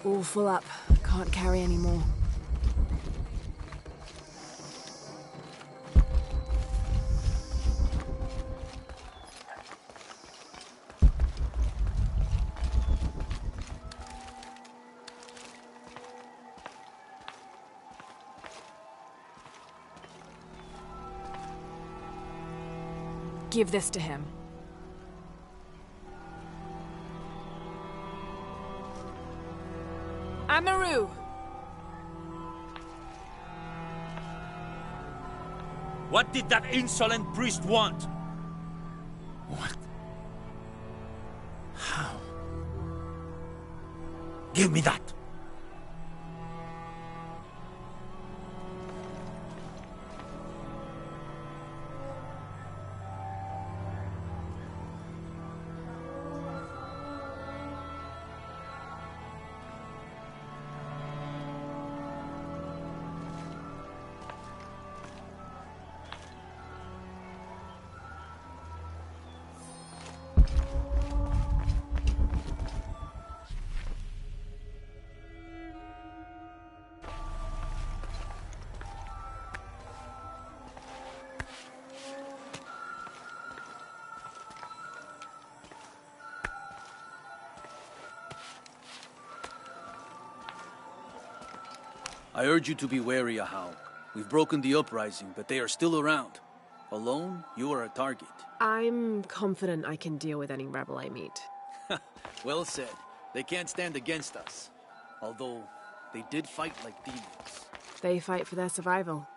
All full up. Can't carry any more. Give this to him. Amaru! What did that insolent priest want? What? How? Give me that! I urge you to be wary, Ahau. We've broken the uprising, but they are still around. Alone, you are a target. I'm confident I can deal with any rebel I meet. Well said. They can't stand against us. Although, they did fight like demons. They fight for their survival.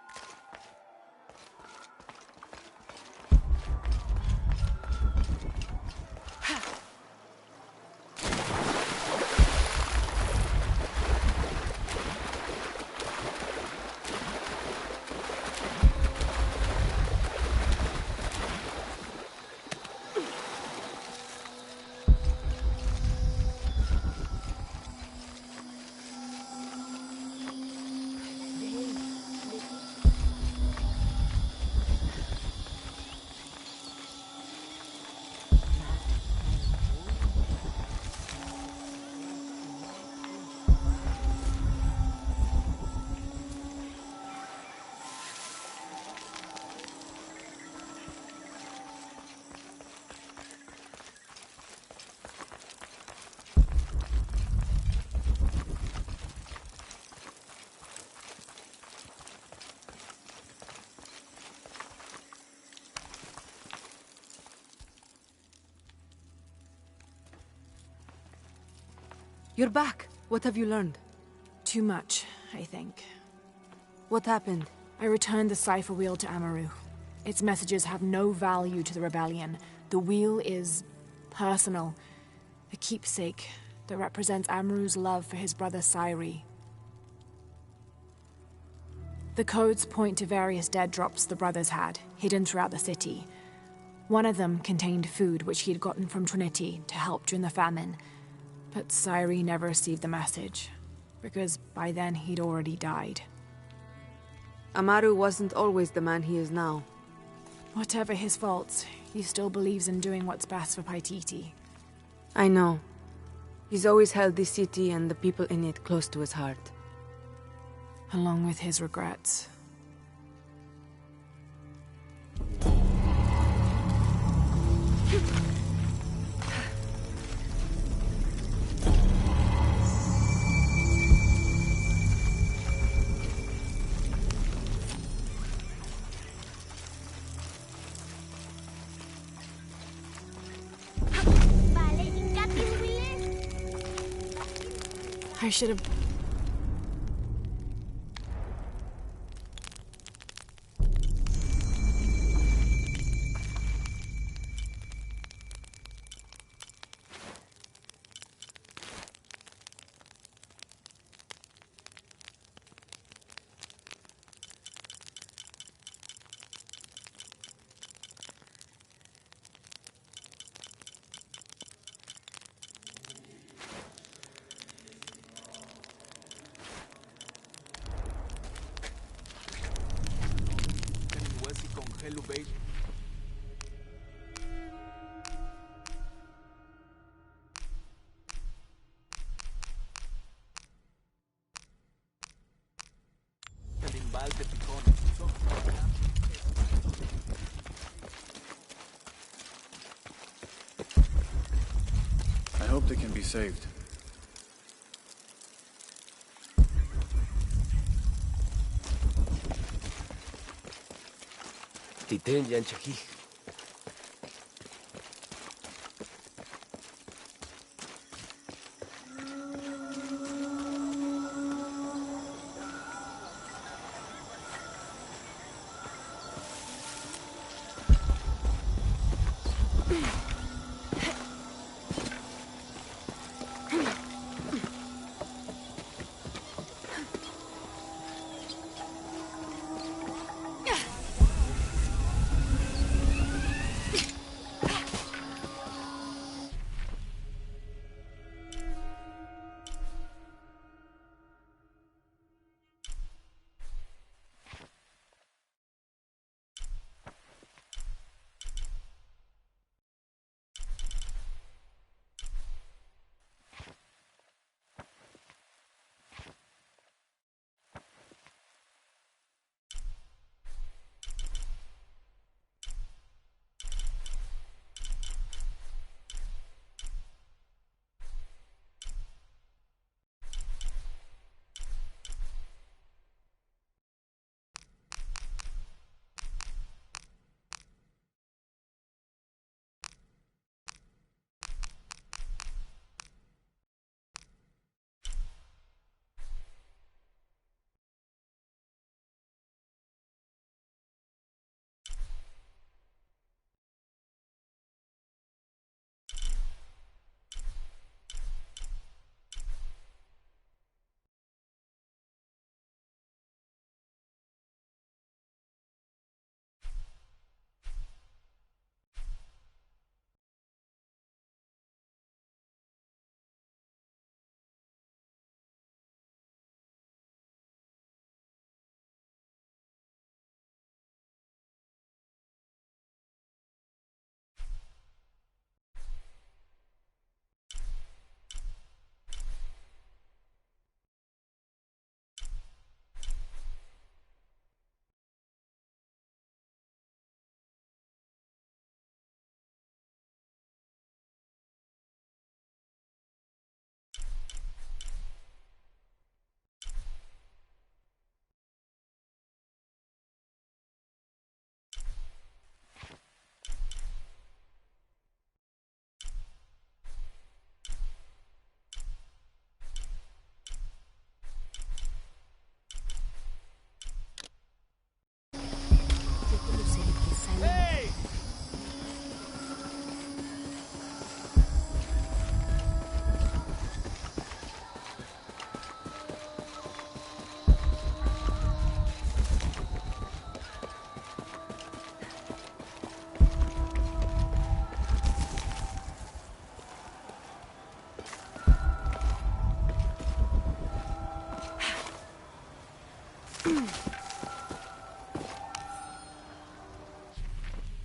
You're back. What have you learned? Too much, I think. What happened? I returned the cipher wheel to Amaru. Its messages have no value to the rebellion. The wheel is personal. A keepsake that represents Amaru's love for his brother Sairi. The codes point to various dead drops the brothers had, hidden throughout the city. One of them contained food which he had gotten from Trinity to help during the famine. But Sairi never received the message, because by then he'd already died. Amaru wasn't always the man he is now. Whatever his faults, he still believes in doing what's best for Paititi. I know. He's always held this city and the people in it close to his heart. Along with his regrets. I should have... hope they can be saved.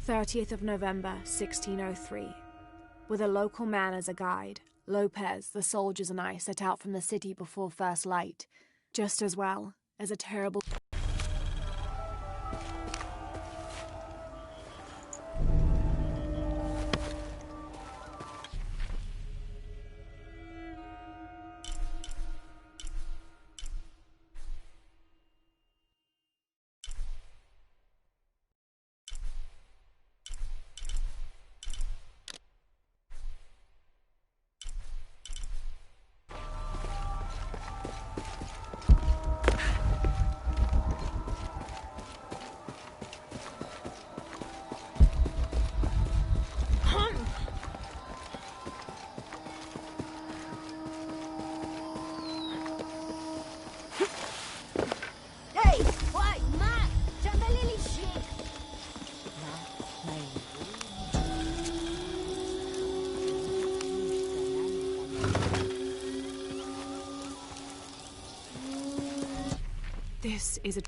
"30th of November, 1603. With a local man as a guide, Lopez, the soldiers, and I set out from the city before first light, just as well as a terrible..." This is a...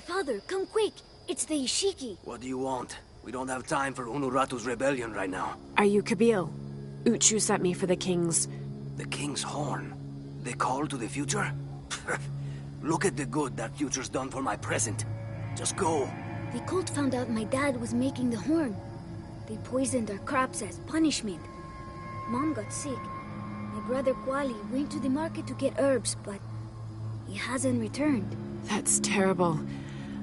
Father, come quick! It's the Ishiki. What do you want? We don't have time for Unuratu's rebellion right now. Are you Kabil? Uchu sent me for the king's... The king's horn? The call to the future? Look at the good that future's done for my present. Just go. The cult found out my dad was making the horn. They poisoned our crops as punishment. Mom got sick. My brother Kwali went to the market to get herbs, but he hasn't returned. That's terrible.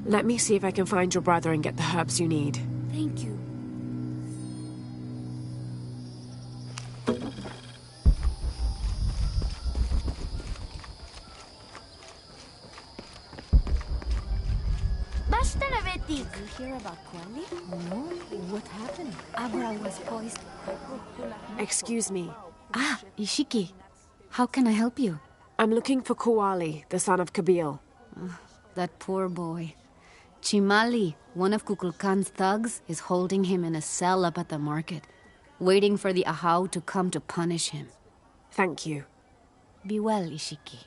Let me see if I can find your brother and get the herbs you need. Thank you. Basta na, Betty! Did you hear about Kwali? No. What happened? Abra was poisoned. Excuse me. Ah, Ishiki. How can I help you? I'm looking for Kuali, the son of Kabil. That poor boy. Chimali, one of Kukulkan's thugs, is holding him in a cell up at the market, waiting for the Ahau to come to punish him. Thank you. Be well, Ishiki.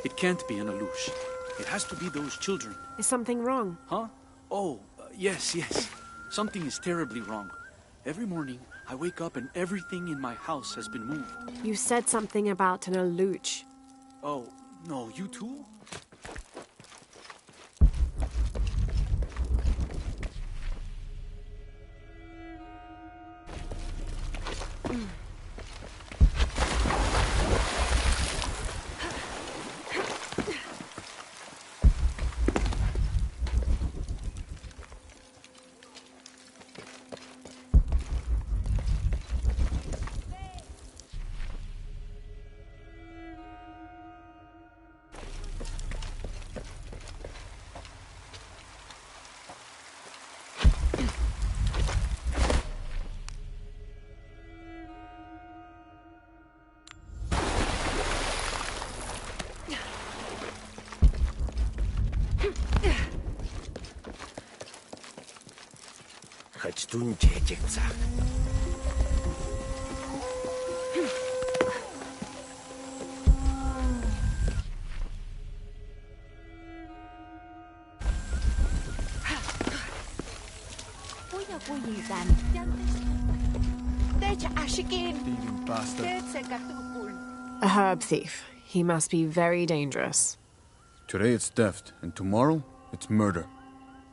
It can't be an Alush. It has to be those children. Is something wrong? Huh? Oh, yes. Something is terribly wrong. Every morning, I wake up and everything in my house has been moved. You said something about an Aluch. Oh, no, you too? A herb thief. He must be very dangerous. Today it's theft, and tomorrow it's murder.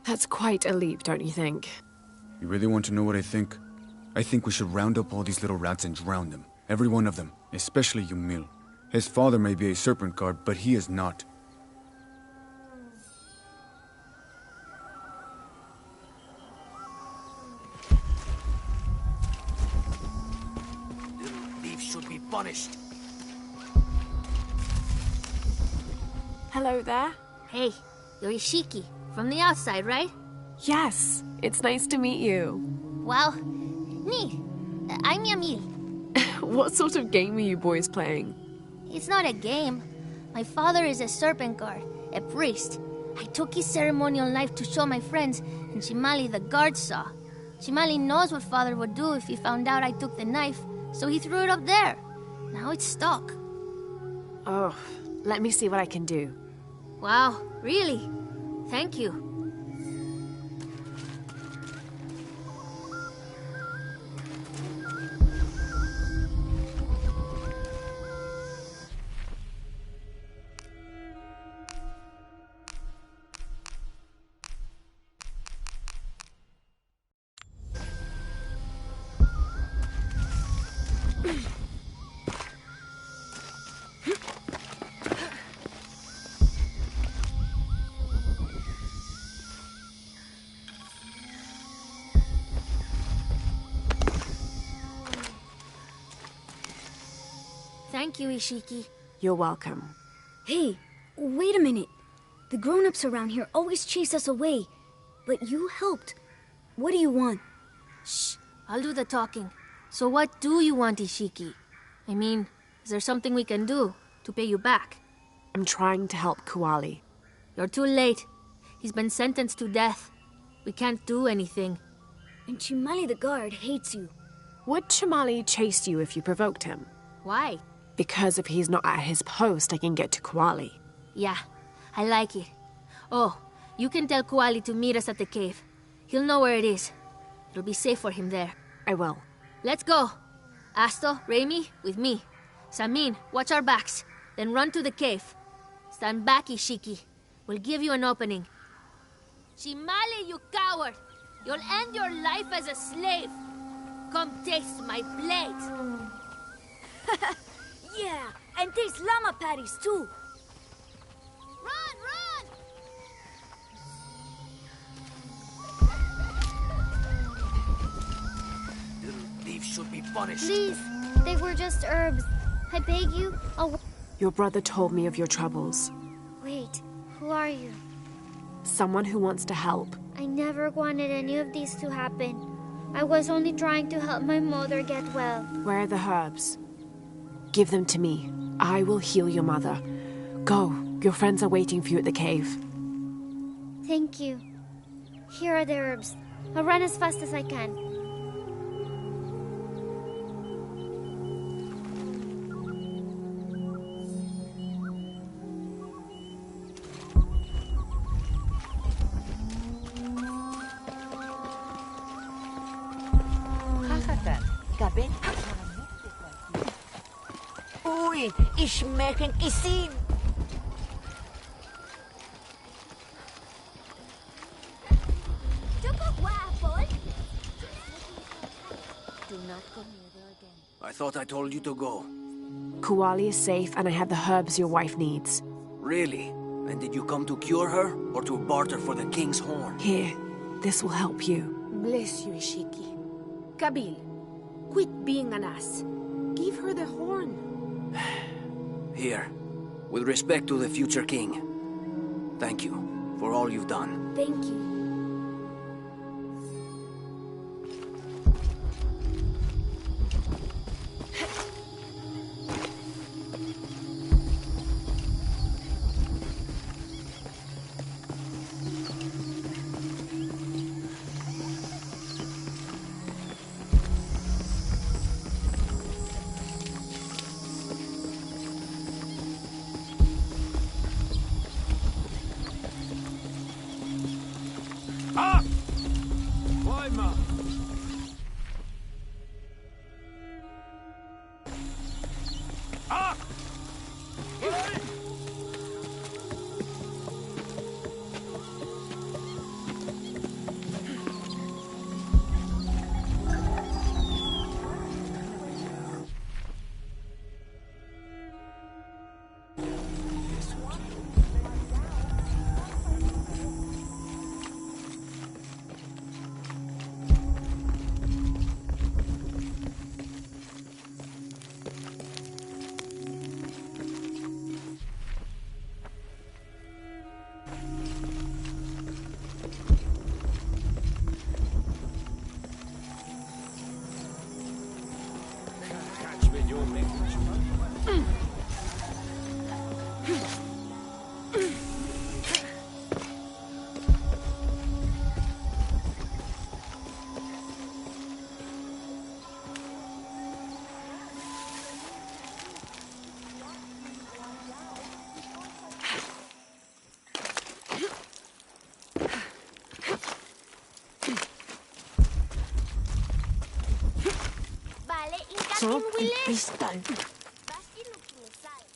That's quite a leap, don't you think? You really want to know what I think? I think we should round up all these little rats and drown them. Every one of them, especially Yumil. His father may be a serpent guard, but he is not. Little thieves should be punished. Hello there. Hey, you're Ishiki. From the outside, right? Yes, it's nice to meet you. Well, me. I'm Yamil. What sort of game are you boys playing? It's not a game. My father is a serpent guard, a priest. I took his ceremonial knife to show my friends, and Chimali the guard saw. Chimali knows what father would do if he found out I took the knife, so he threw it up there. Now it's stuck. Oh, let me see what I can do. Wow, really? Thank you. Thank you, Ishiki. You're welcome. Hey, wait a minute. The grown-ups around here always chase us away. But you helped. What do you want? Shh, I'll do the talking. So what do you want, Ishiki? I mean, is there something we can do to pay you back? I'm trying to help Kuali. You're too late. He's been sentenced to death. We can't do anything. And Chimali the guard hates you. Would Chimali chase you if you provoked him? Why? Because if he's not at his post, I can get to Kuali. Yeah, I like it. Oh, you can tell Kuali to meet us at the cave. He'll know where it is. It'll be safe for him there. I will. Let's go. Asto, Raimi, with me. Samin, watch our backs. Then run to the cave. Stand back, Ishiki. We'll give you an opening. Chimali, you coward! You'll end your life as a slave. Come taste my blade. Yeah, and taste llama patties too. Run, run! The thieves should be punished. Please, they were just herbs. I beg you, Your brother told me of your troubles. Wait, who are you? Someone who wants to help. I never wanted any of these to happen. I was only trying to help my mother get well. Where are the herbs? Give them to me. I will heal your mother. Go. Your friends are waiting for you at the cave. Thank you. Here are the herbs. I'll run as fast as I can. Uy, ich merken isin. Do not go near there again. I thought I told you to go. Kuali is safe and I have the herbs your wife needs. Really? And did you come to cure her, or to barter for the king's horn? Here, this will help you. Bless you, Ishiki. Kabil, quit being an ass. Give her the horn. Here, with respect to the future king. Thank you for all you've done. Thank you.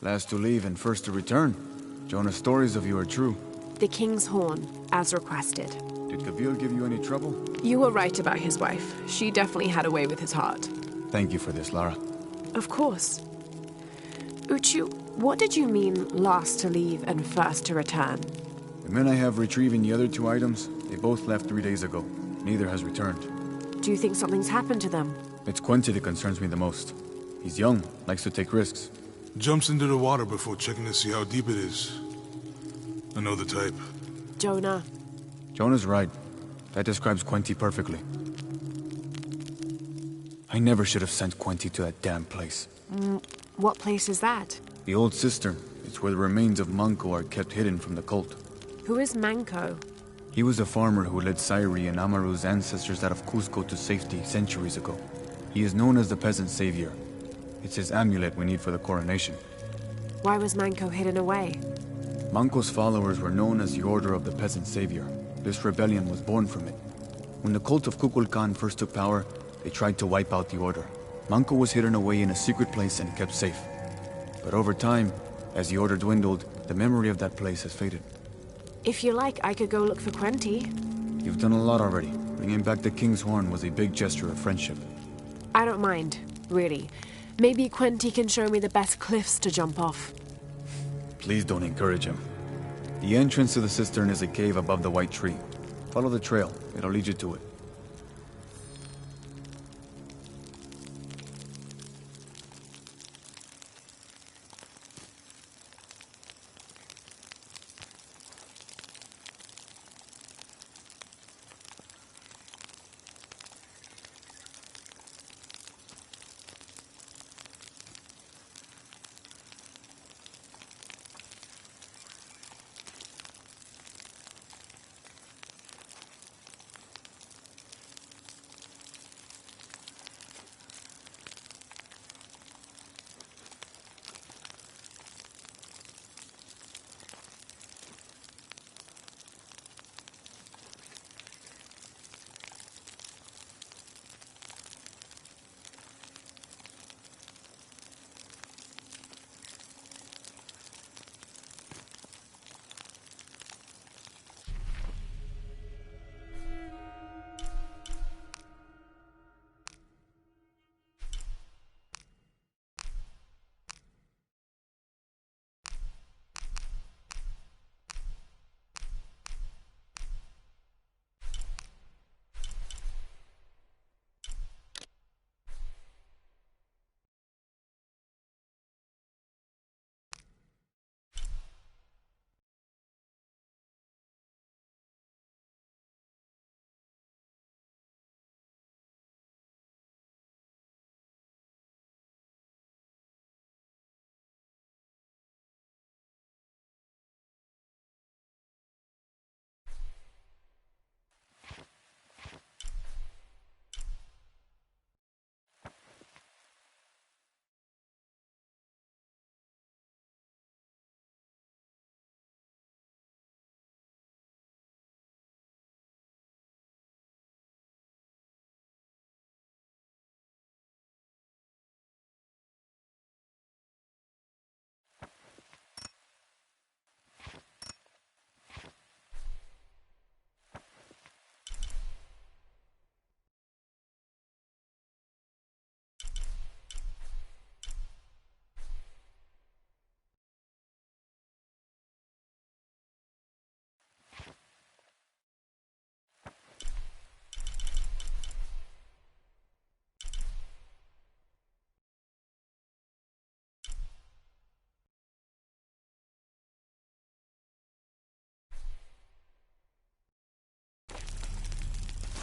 Last to leave and first to return. Jonah's stories of you are true. The king's horn, as requested. Did Gabil give you any trouble? You were right about his wife. She definitely had a way with his heart. Thank you for this, Lara. Of course. Uchu, what did you mean last to leave and first to return? The men I have retrieving the other 2 items, they both left 3 days ago. Neither has returned. Do you think something's happened to them? It's Quincy that concerns me the most. He's young, likes to take risks. Jumps into the water before checking to see how deep it is. I know the type. Jonah. Jonah's right. That describes Quincy perfectly. I never should have sent Quenty to that damn place. What place is that? The old cistern. It's where the remains of Manco are kept hidden from the cult. Who is Manco? He was a farmer who led Sairi and Amaru's ancestors out of Cusco to safety centuries ago. He is known as the peasant savior. It's his amulet we need for the coronation. Why was Manco hidden away? Manco's followers were known as the Order of the Peasant Savior. This rebellion was born from it. When the cult of Kukulkan first took power, they tried to wipe out the Order. Manco was hidden away in a secret place and kept safe. But over time, as the Order dwindled, the memory of that place has faded. If you like, I could go look for Quenty. You've done a lot already. Bringing back the King's Horn was a big gesture of friendship. I don't mind, really. Maybe Quenty can show me the best cliffs to jump off. Please don't encourage him. The entrance to the cistern is a cave above the white tree. Follow the trail. It'll lead you to it.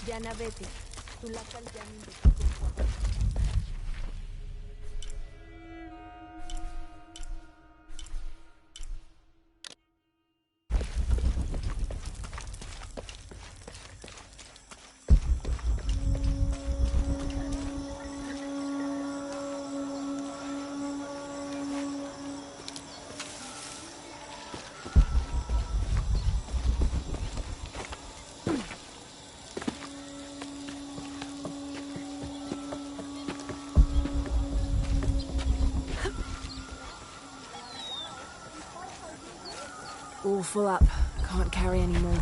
Diana, vete. Tú la caldeando. All full up. Can't carry any more.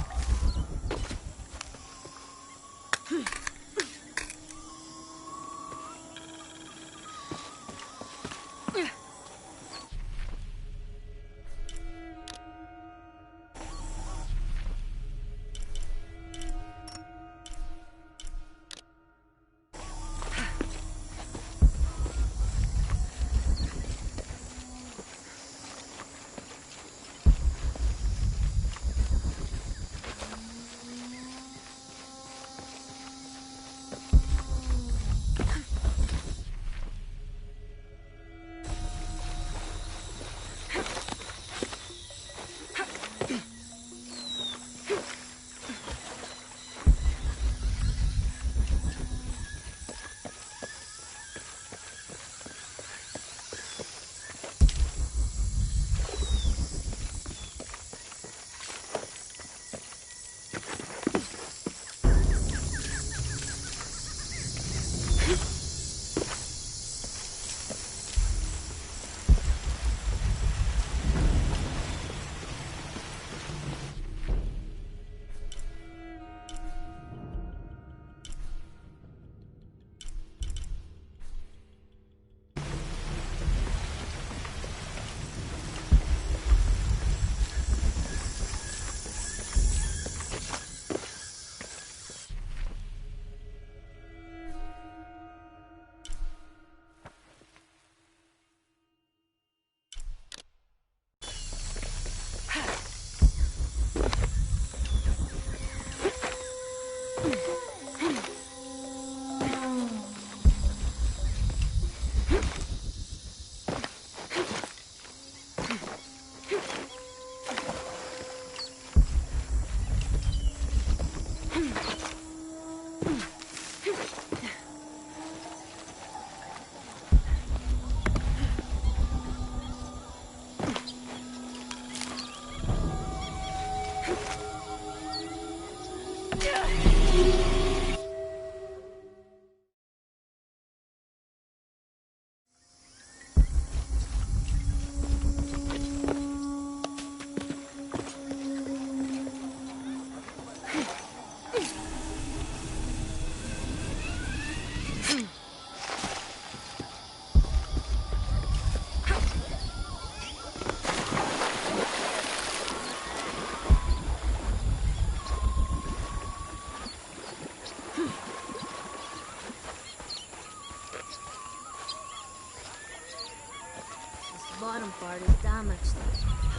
bottom part is damaged.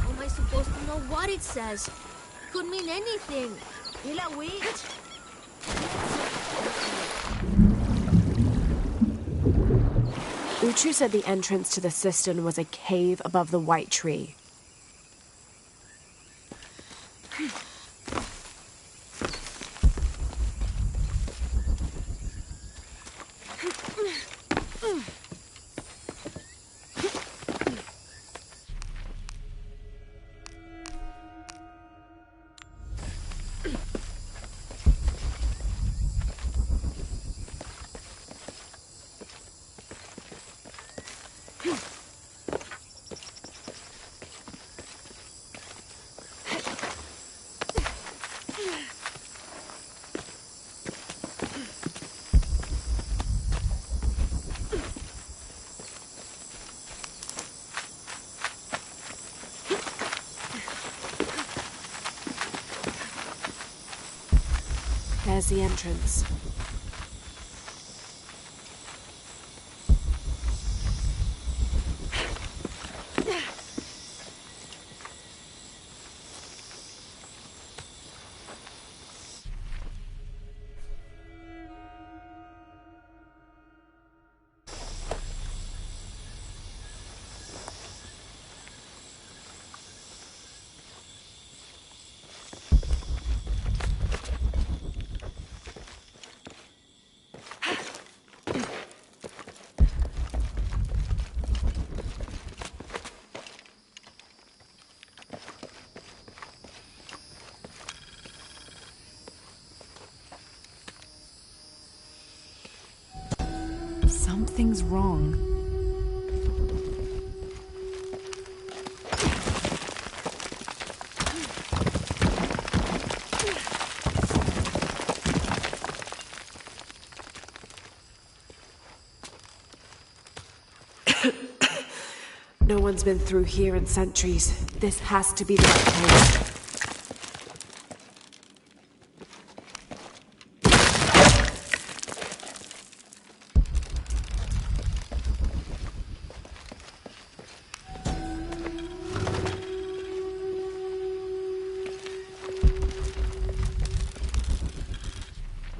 How am I supposed to know what it says? Could mean anything. Ila witch! Uchu said the entrance to the cistern was a cave above the white tree. There's the entrance. Something's wrong. No one's been through here in centuries. This has to be the right place.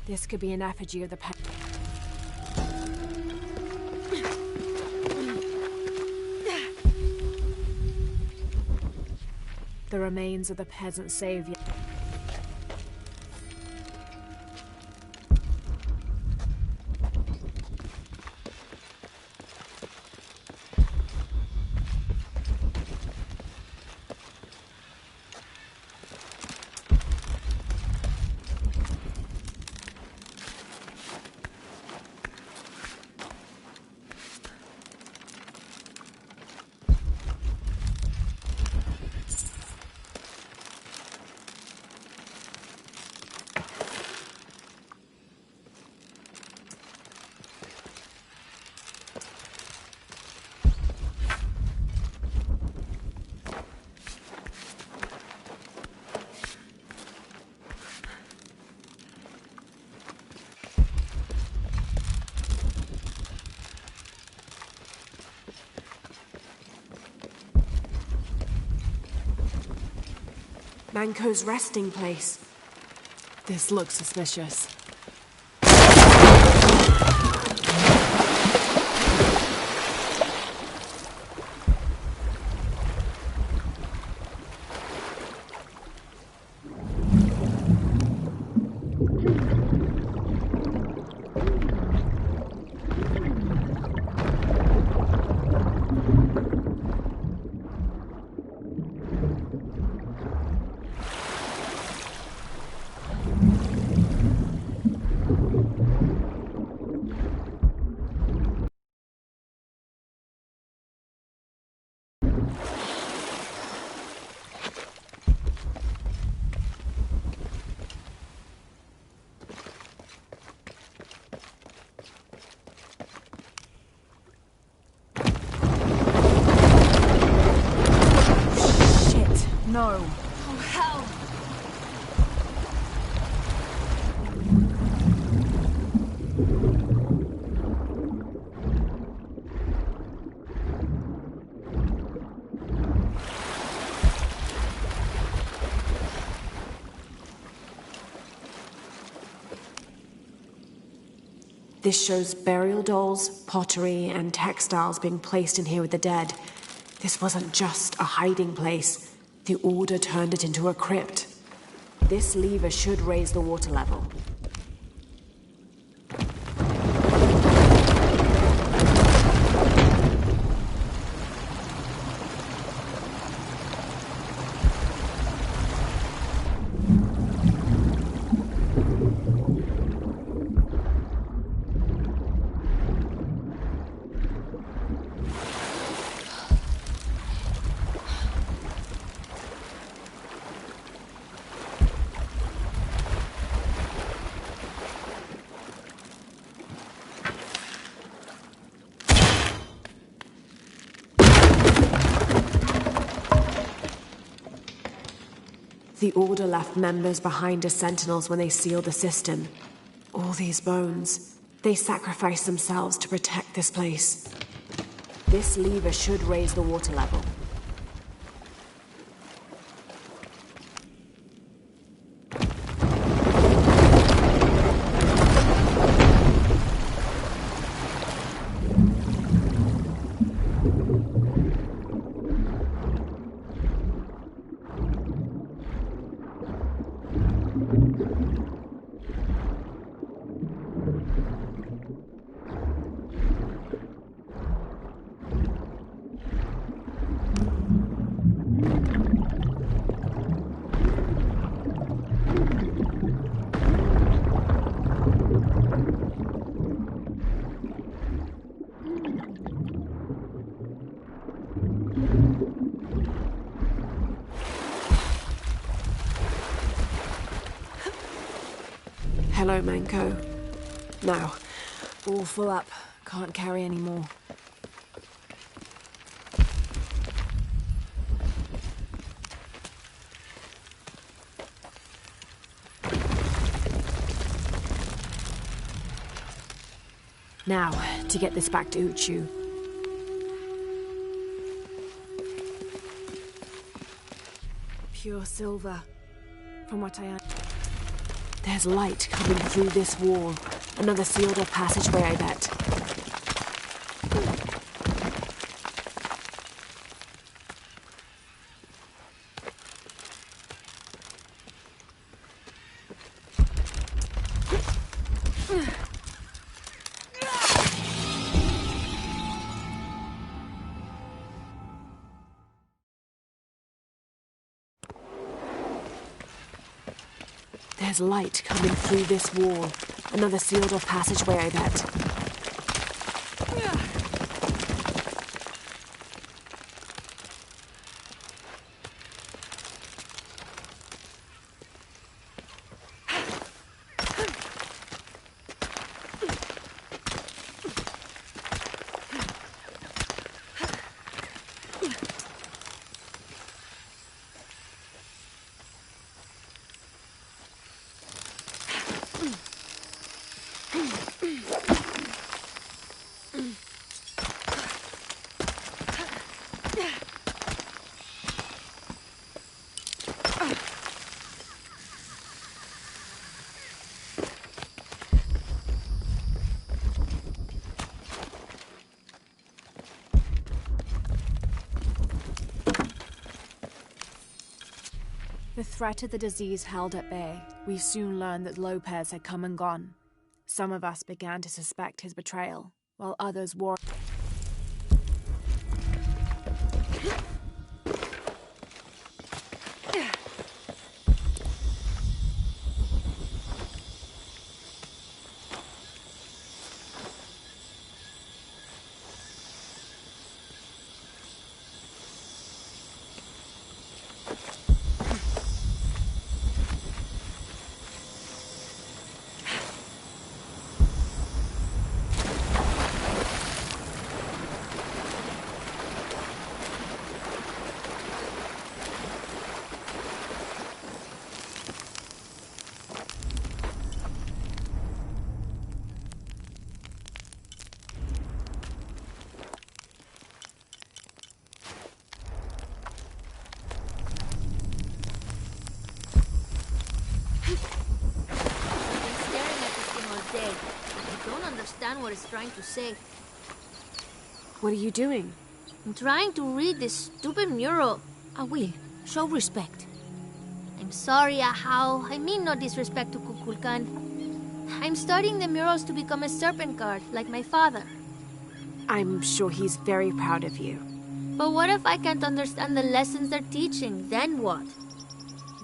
This could be an effigy of the pet. The remains of the peasant savior. Manco's resting place. This looks suspicious. No. Oh, hell! This shows burial dolls, pottery, and textiles being placed in here with the dead. This wasn't just a hiding place. The Order turned it into a crypt. This lever should raise the water level. The Order left members behind as sentinels when they sealed the system. All these bones, they sacrificed themselves to protect this place. This lever should raise the water level. Hello, Manco. No. All full up. Can't carry any more. Now, to get this back to Uchu. Pure silver. From what I understand. There's light coming through this wall. Another sealed-off passageway, I bet. There's light coming through this wall. Another sealed-off passageway, I bet. The threat of the disease held at bay, we soon learned that Lopez had come and gone. Some of us began to suspect his betrayal, while others wore. what it's trying to say. What are you doing? I'm trying to read this stupid mural. I will. Show respect. I'm sorry, Ahau. I mean no disrespect to Kukulkan. I'm studying the murals to become a serpent guard, like my father. I'm sure he's very proud of you. But what if I can't understand the lessons they're teaching? Then what?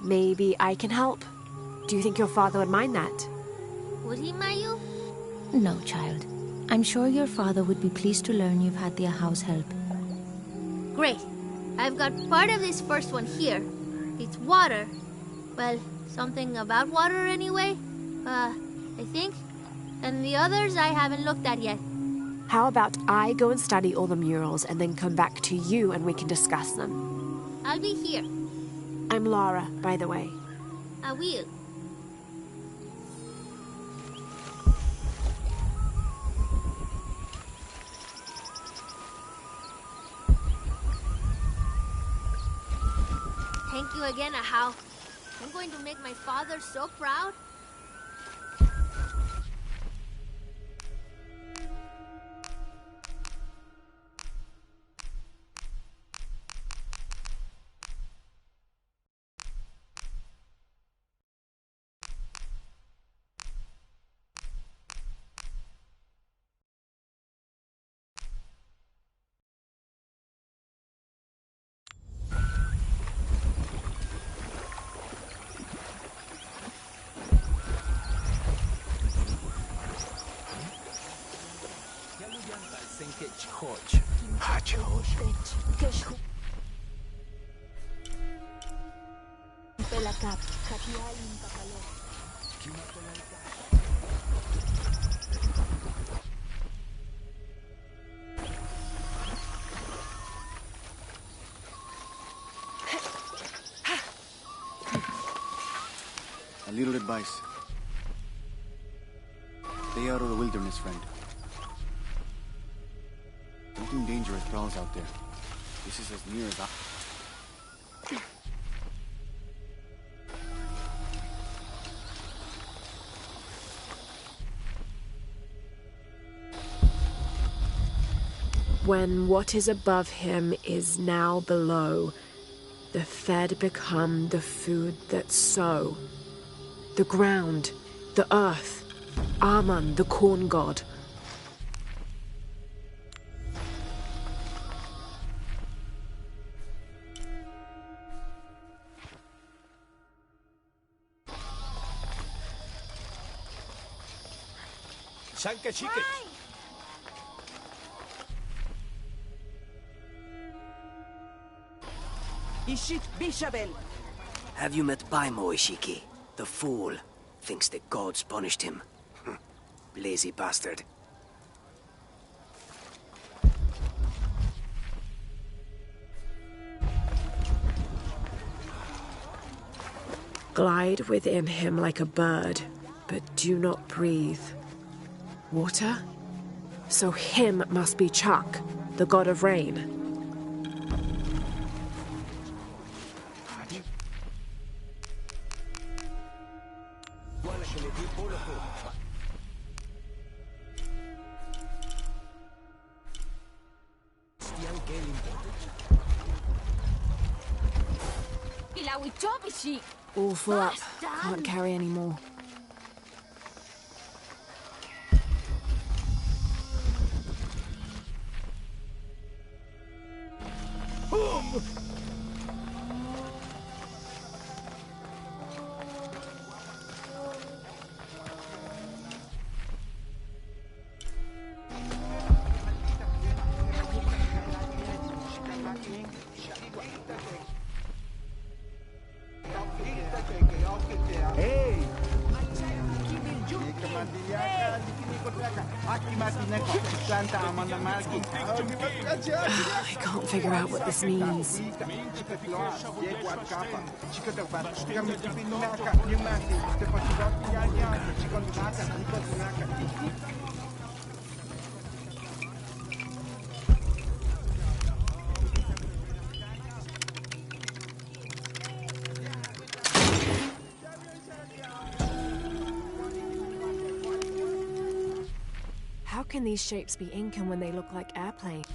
Maybe I can help. Do you think your father would mind that? Would he, Mayu? No, child. I'm sure your father would be pleased to learn you've had the Ahau's help. Great. I've got part of this first one here. It's water. Well, something about water anyway. I think. And the others I haven't looked at yet. How about I go and study all the murals and then come back to you and we can discuss them? I'll be here. I'm Lara, by the way. I will. Thank you again, Ahau. I'm going to make my father so proud. A little advice. Stay out of the wilderness, friend. Something dangerous prowls out there. This is as near as I... When what is above him is now below, the fed become the food that sow. The ground, the earth, Aman, the corn god. Shanka Chicken. Have you met Baimo, Ishiki? The fool thinks the gods punished him. Lazy bastard. Glide within him like a bird, but do not breathe. Water? So him must be Chuck, the god of rain. All full up. Can't carry any more. I can't figure out what this means. How can these shapes be Incan when they look like airplanes?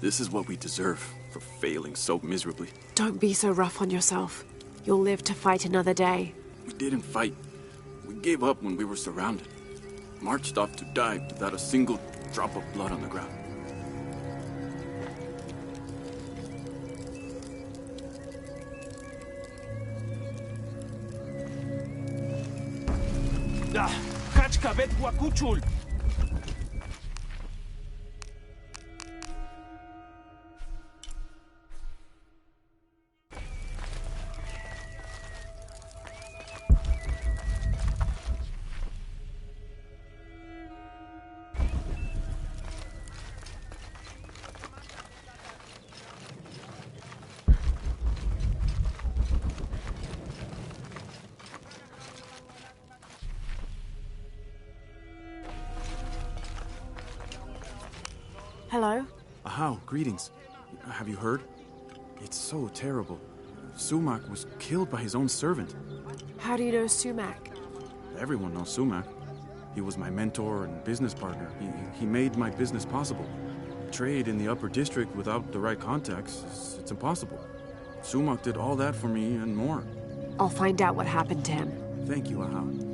This is what we deserve for failing so miserably. Don't be so rough on yourself. You'll live to fight another day. We didn't fight. We gave up when we were surrounded. Marched off to die without a single drop of blood on the ground. Kaçka bedwa kuchul! Hello? Ahau, greetings. Have you heard? It's so terrible. Sumac was killed by his own servant. How do you know Sumac? Everyone knows Sumac. He was my mentor and business partner. He made my business possible. Trade in the upper district without the right contacts, it's impossible. Sumac did all that for me and more. I'll find out what happened to him. Thank you, Ahau.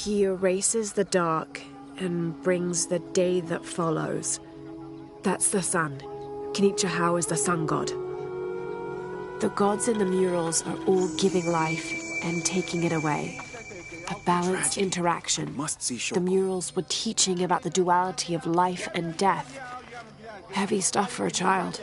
He erases the dark and brings the day that follows. That's the sun. Kinichahau is the sun god. The gods in the murals are all giving life and taking it away. A balanced interaction. Must see the murals were teaching about the duality of life and death. Heavy stuff for a child.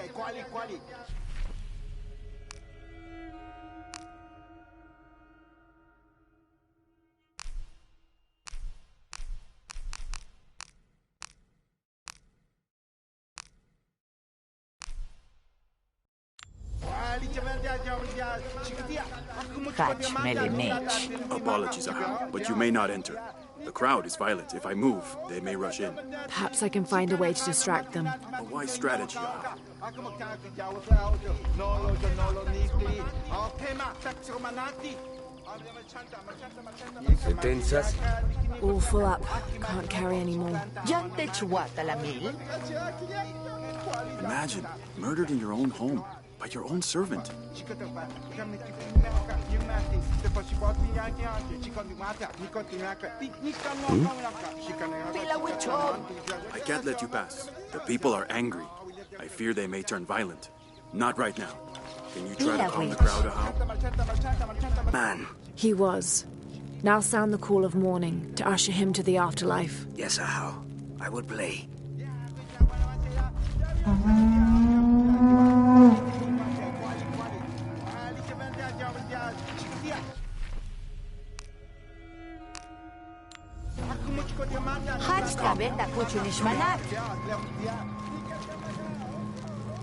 Apologies, Ahau, but you may not enter. The crowd is violent. If I move, they may rush in. Perhaps I can find a way to distract them. A wise strategy, Ahau. All full up. Can't carry any more. Imagine, murdered in your own home, by your own servant. I can't let you pass. The people are angry. I fear they may turn violent. Not right now. Can you try to calm the crowd, Ahau? Man. He was. Now sound the call of mourning to usher him to the afterlife. Yes, Ahau. I would play.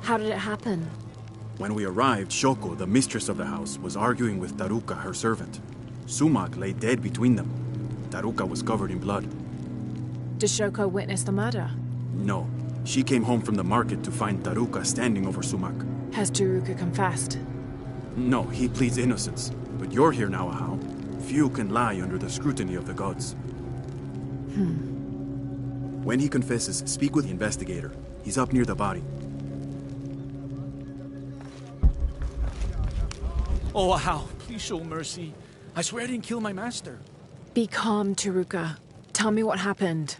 How did it happen? When we arrived, Shoko, the mistress of the house, was arguing with Taruka, her servant. Sumak lay dead between them. Taruka was covered in blood. Did Shoko witness the murder? No. She came home from the market to find Taruka standing over Sumak. Has Taruka confessed? No, he pleads innocence. But you're here now, Ahau. Few can lie under the scrutiny of the gods. When he confesses, speak with the investigator. He's up near the body. Oh, Ahau, please show mercy. I swear I didn't kill my master. Be calm, Taruka. Tell me what happened.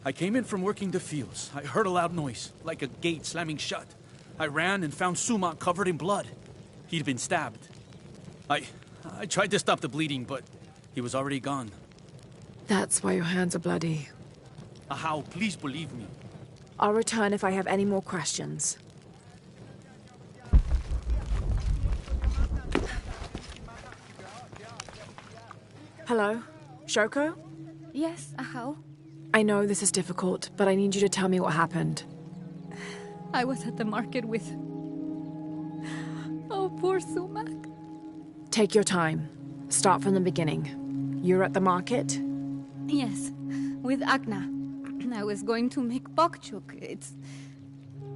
I came in from working the fields. I heard a loud noise, like a gate slamming shut. I ran and found Sumak covered in blood. He'd been stabbed. I tried to stop the bleeding, but he was already gone. That's why your hands are bloody. Ahau, please believe me. I'll return if I have any more questions. Hello? Shoko? Yes, Ahau. I know this is difficult, but I need you to tell me what happened. I was at the market with... Oh, poor Sumak. Take your time. Start from the beginning. You're at the market? Yes, with Akna. I was going to make bokchuk.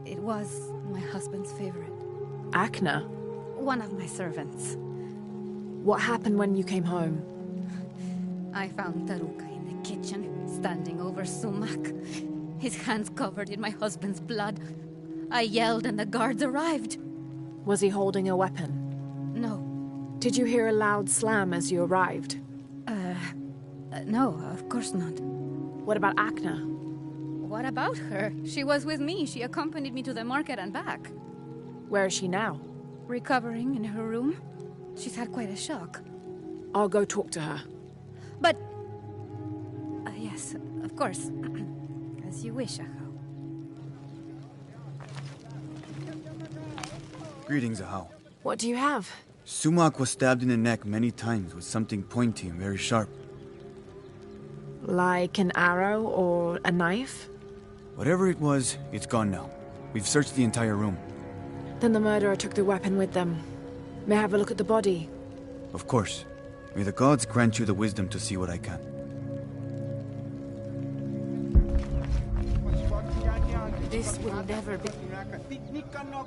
It was my husband's favorite. Akna? One of my servants. What happened when you came home? I found Taruka in the kitchen, standing over Sumak. His hands covered in my husband's blood. I yelled and the guards arrived. Was he holding a weapon? No. Did you hear a loud slam as you arrived? No, of course not. What about Akna? What about her? She was with me. She accompanied me to the market and back. Where is she now? Recovering in her room. She's had quite a shock. I'll go talk to her. But... yes, of course. As you wish, Ahau. Greetings, Ahau. What do you have? Sumak was stabbed in the neck many times with something pointy and very sharp. Like an arrow or a knife? Whatever it was, it's gone now. We've searched the entire room. Then the murderer took the weapon with them. May I have a look at the body? Of course. May the gods grant you the wisdom to see what I can. This will never be...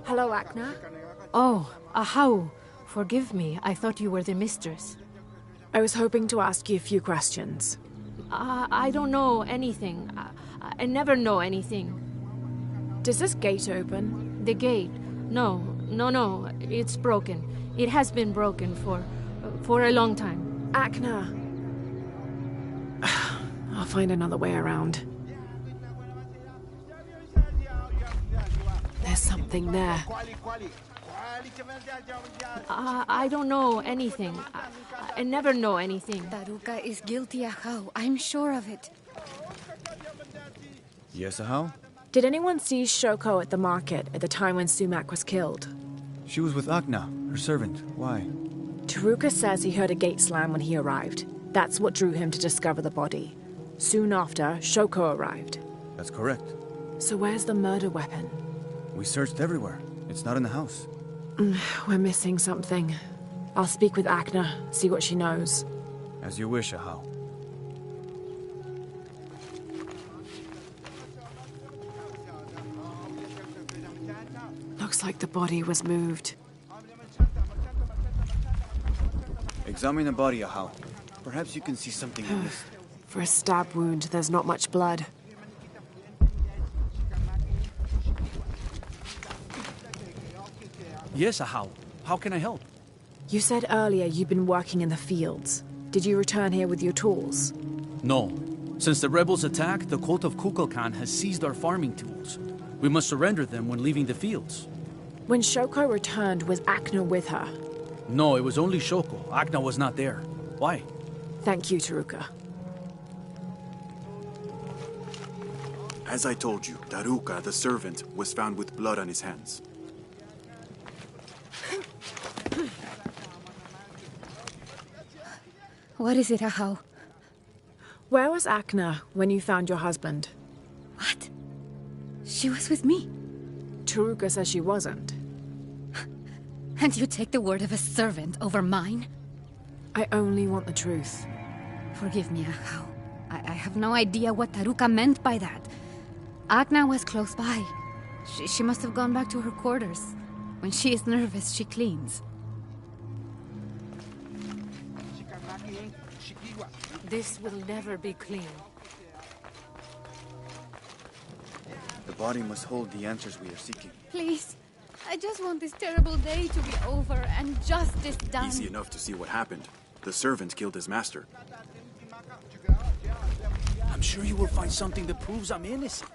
Hello, Akna. Oh, Ahau. Forgive me. I thought you were the mistress. I was hoping to ask you a few questions. I don't know anything. I never know anything. Does this gate open? The gate? No. It's broken. It has been broken for a long time. Akna. I'll find another way around. There's something there. I don't know anything. I never know anything. Taruka is guilty, Ahau. I'm sure of it. Yes, Ahau? Did anyone see Shoko at the market at the time when Sumak was killed? She was with Akna, her servant. Why? Taruka says he heard a gate slam when he arrived. That's what drew him to discover the body. Soon after, Shoko arrived. That's correct. So where's the murder weapon? We searched everywhere. It's not in the house. We're missing something. I'll speak with Akna, see what she knows. As you wish, Ahau. Looks like the body was moved. Examine the body, Ahau. Perhaps you can see something you missed. For a stab wound, there's not much blood. Yes, Ahau. How can I help? You said earlier you'd been working in the fields. Did you return here with your tools? No. Since the rebels attacked, the cult of Kukulkan has seized our farming tools. We must surrender them when leaving the fields. When Shoko returned, was Akna with her? No, it was only Shoko. Akna was not there. Why? Thank you, Taruka. As I told you, Taruka, the servant, was found with blood on his hands. What is it, Ahau? Where was Akna when you found your husband? What? She was with me. Taruka says she wasn't. And you take the word of a servant over mine? I only want the truth. Forgive me, Ahau. I have no idea what Taruka meant by that. Akna was close by. She must have gone back to her quarters. When she is nervous, she cleans. This will never be clean. The body must hold the answers we are seeking. Please, I just want this terrible day to be over and justice done. Easy enough to see what happened. The servant killed his master. I'm sure you will find something that proves I'm innocent.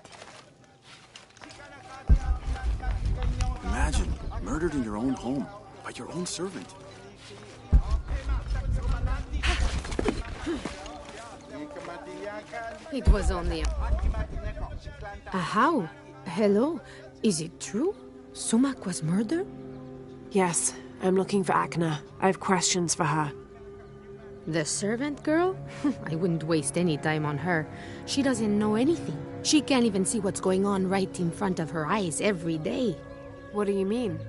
Imagine, murdered in your own home, by your own servant. It was only Ahau, hello. Is it true? Sumac was murdered? Yes, I'm looking for Akna. I have questions for her. The servant girl? I wouldn't waste any time on her. She doesn't know anything. She can't even see what's going on right in front of her eyes every day. What do you mean?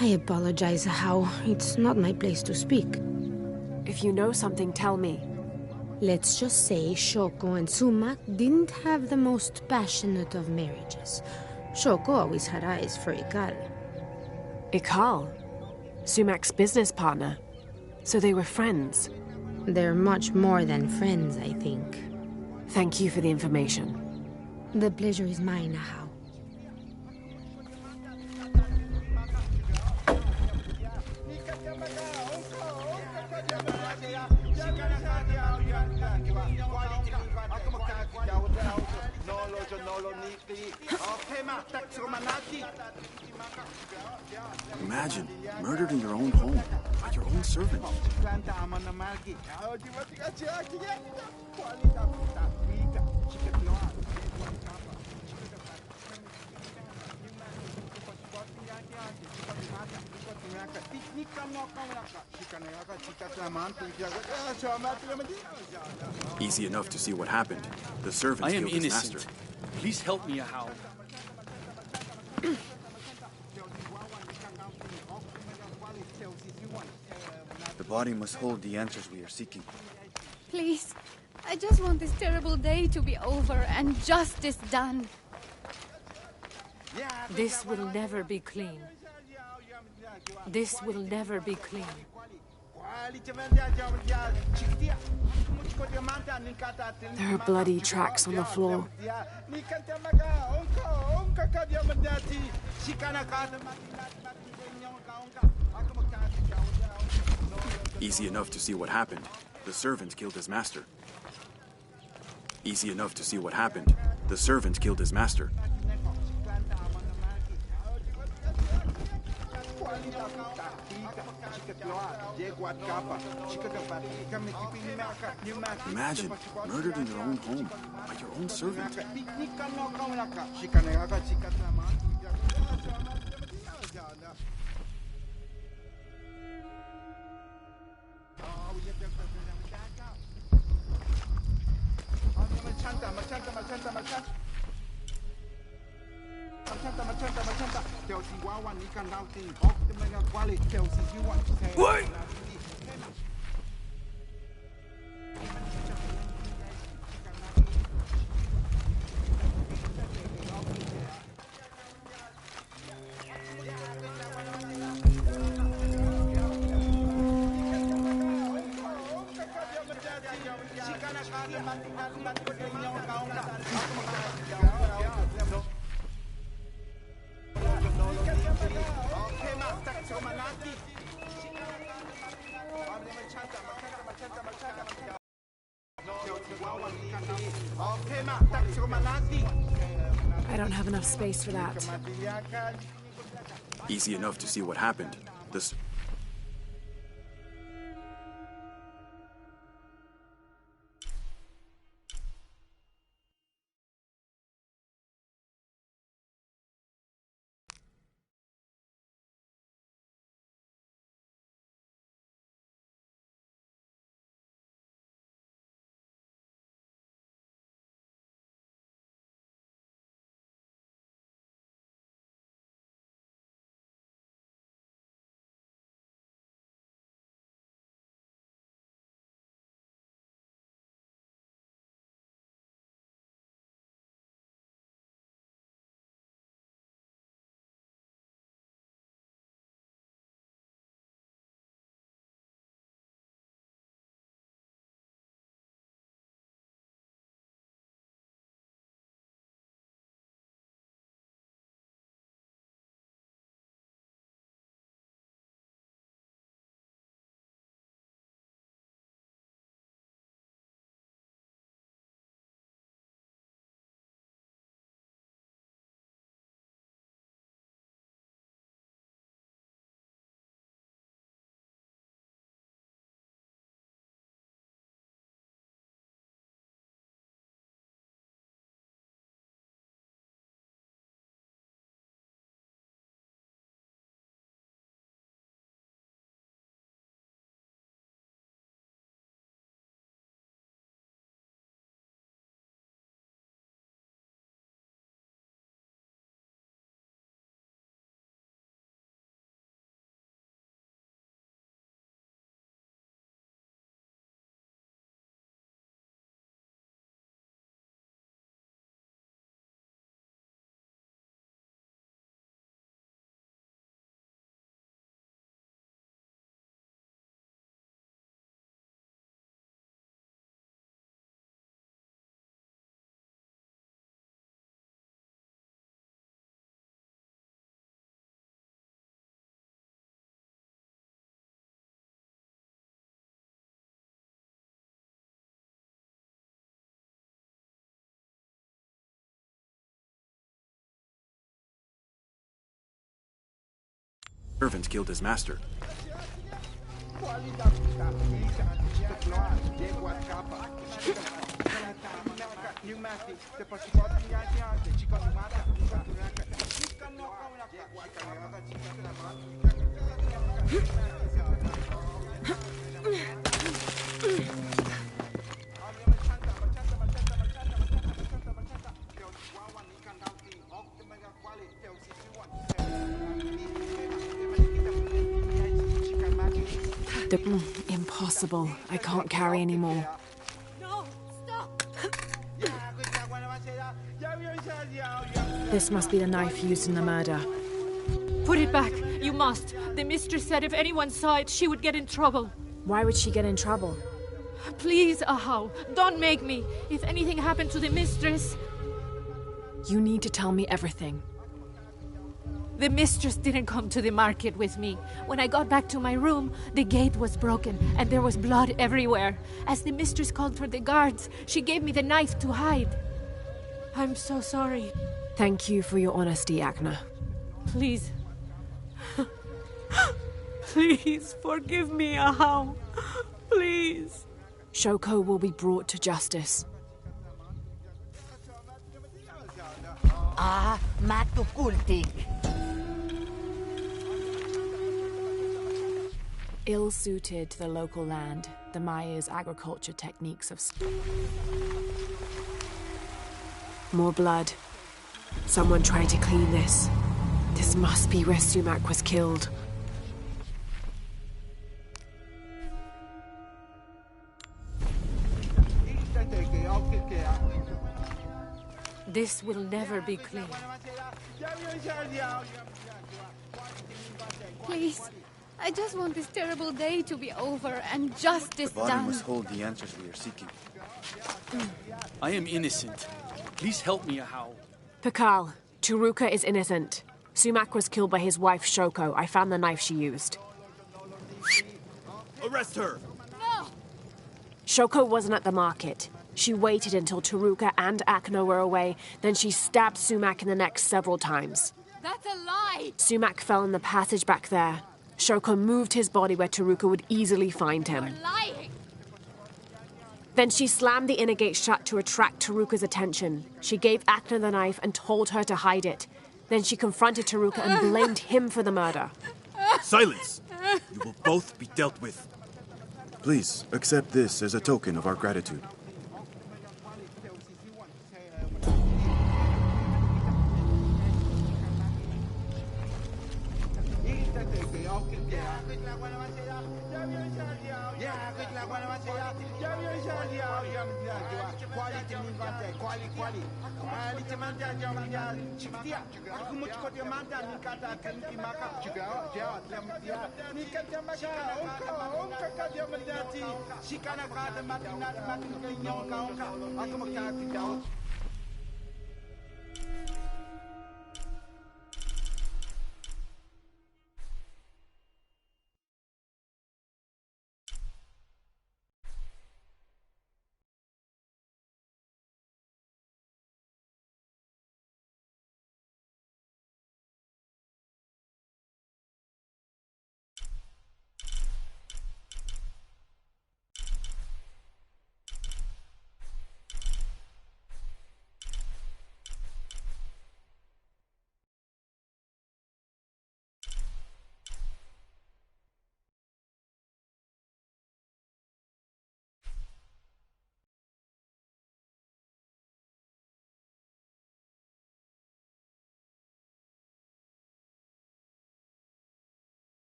I apologize, Ahau. It's not my place to speak. If you know something, tell me. Let's just say Shoko and Sumac didn't have the most passionate of marriages. Shoko always had eyes for Ikal. Ikal? Sumac's business partner. So they were friends. They're much more than friends, I think. Thank you for the information. The pleasure is mine, Ahau. Imagine, murdered in your own home, by your own servant. Easy enough to see what happened. The servant I am killed his innocent. master. Please help me, Ahau. The body must hold the answers we are seeking. Please, I just want this terrible day to be over and justice done. This will never be clean. This will never be clean. There are bloody tracks on the floor. Easy enough to see what happened. The servant killed his master. Easy enough to see what happened. The servant killed his master. Imagine, murdered in your own home, by your own servant. Wait! I don't have enough space for that. Easy enough to see what happened. servant killed his master. Impossible. I can't carry anymore. No, stop! This must be the knife used in the murder. Put it back. You must. The mistress said if anyone saw it, she would get in trouble. Why would she get in trouble? Please, Ahau, don't make me. If anything happened to the mistress... You need to tell me everything. The mistress didn't come to the market with me. When I got back to my room, the gate was broken and there was blood everywhere. As the mistress called for the guards, she gave me the knife to hide. I'm so sorry. Thank you for your honesty, Agna. Please. Please forgive me, Ahau. Please. Shoko will be brought to justice. Matukultik. Ill-suited to the local land, the Maya's agriculture techniques of... More blood. Someone trying to clean this. This must be where Sumac was killed. This will never be clean. Please, I just want this terrible day to be over and justice The body done. must hold the answers we are seeking. I am innocent. Please help me, Ahau. Pakal, Turuka is innocent. Sumac was killed by his wife, Shoko. I found the knife she used. Arrest her! No! Shoko wasn't at the market. She waited until Turuka and Akno were away, then she stabbed Sumac in the neck several times. That's a lie! Sumac fell in the passage back there. Shoko moved his body where Turuka would easily find him. You're lying! Then she slammed the inner gate shut to attract Taruka's attention. She gave Akna the knife and told her to hide it. Then she confronted Taruka and blamed him for the murder. Silence! You will both be dealt with. Please, accept this as a token of our gratitude.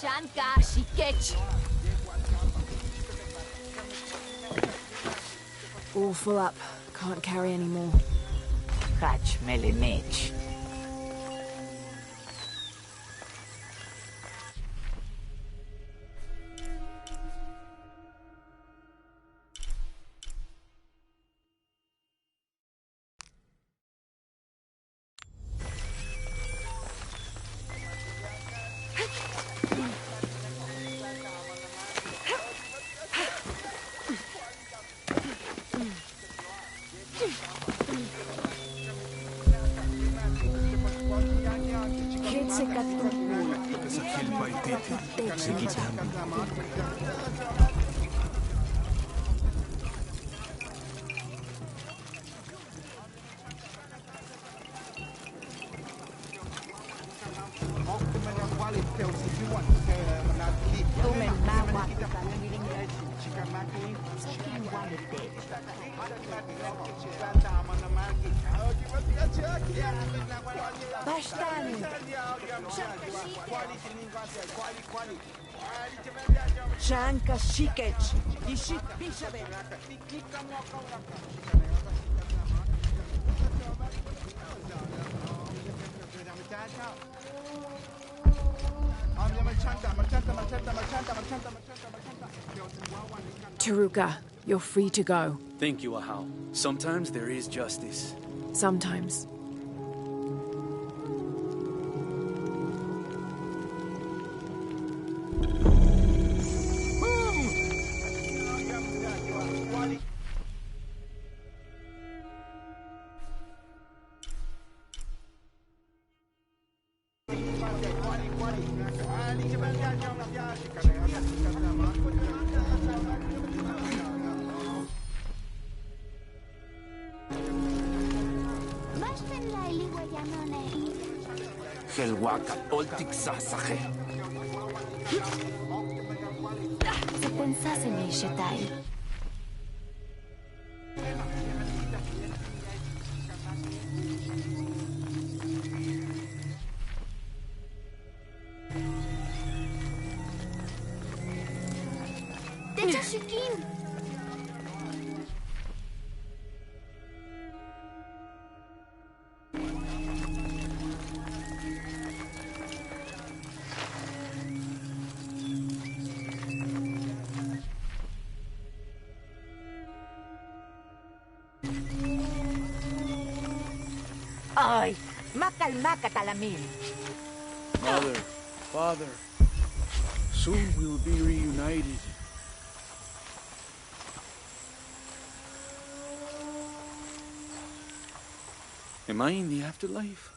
Shanka Shikech. All full up. Can't carry anymore. Catch Melinich. Shanka Shikech. Yishik Bishabe. Taruka, you're free to go. Thank you, Ahau. Sometimes there is justice. Sometimes. Helwaka, Oltik Sasaje. Se pensasem Shetai. Techa Shikin! Ay, makalmaka talamin. Mother, father, soon we will be reunited. Am I in the afterlife?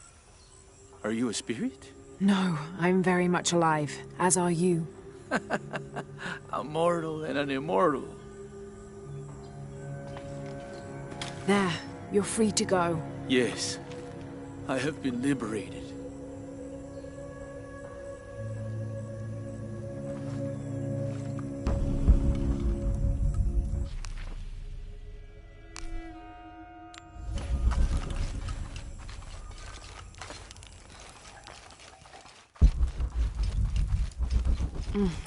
Are you a spirit? No, I'm very much alive, as are you. A mortal and an immortal. There, you're free to go. Yes, I have been liberated.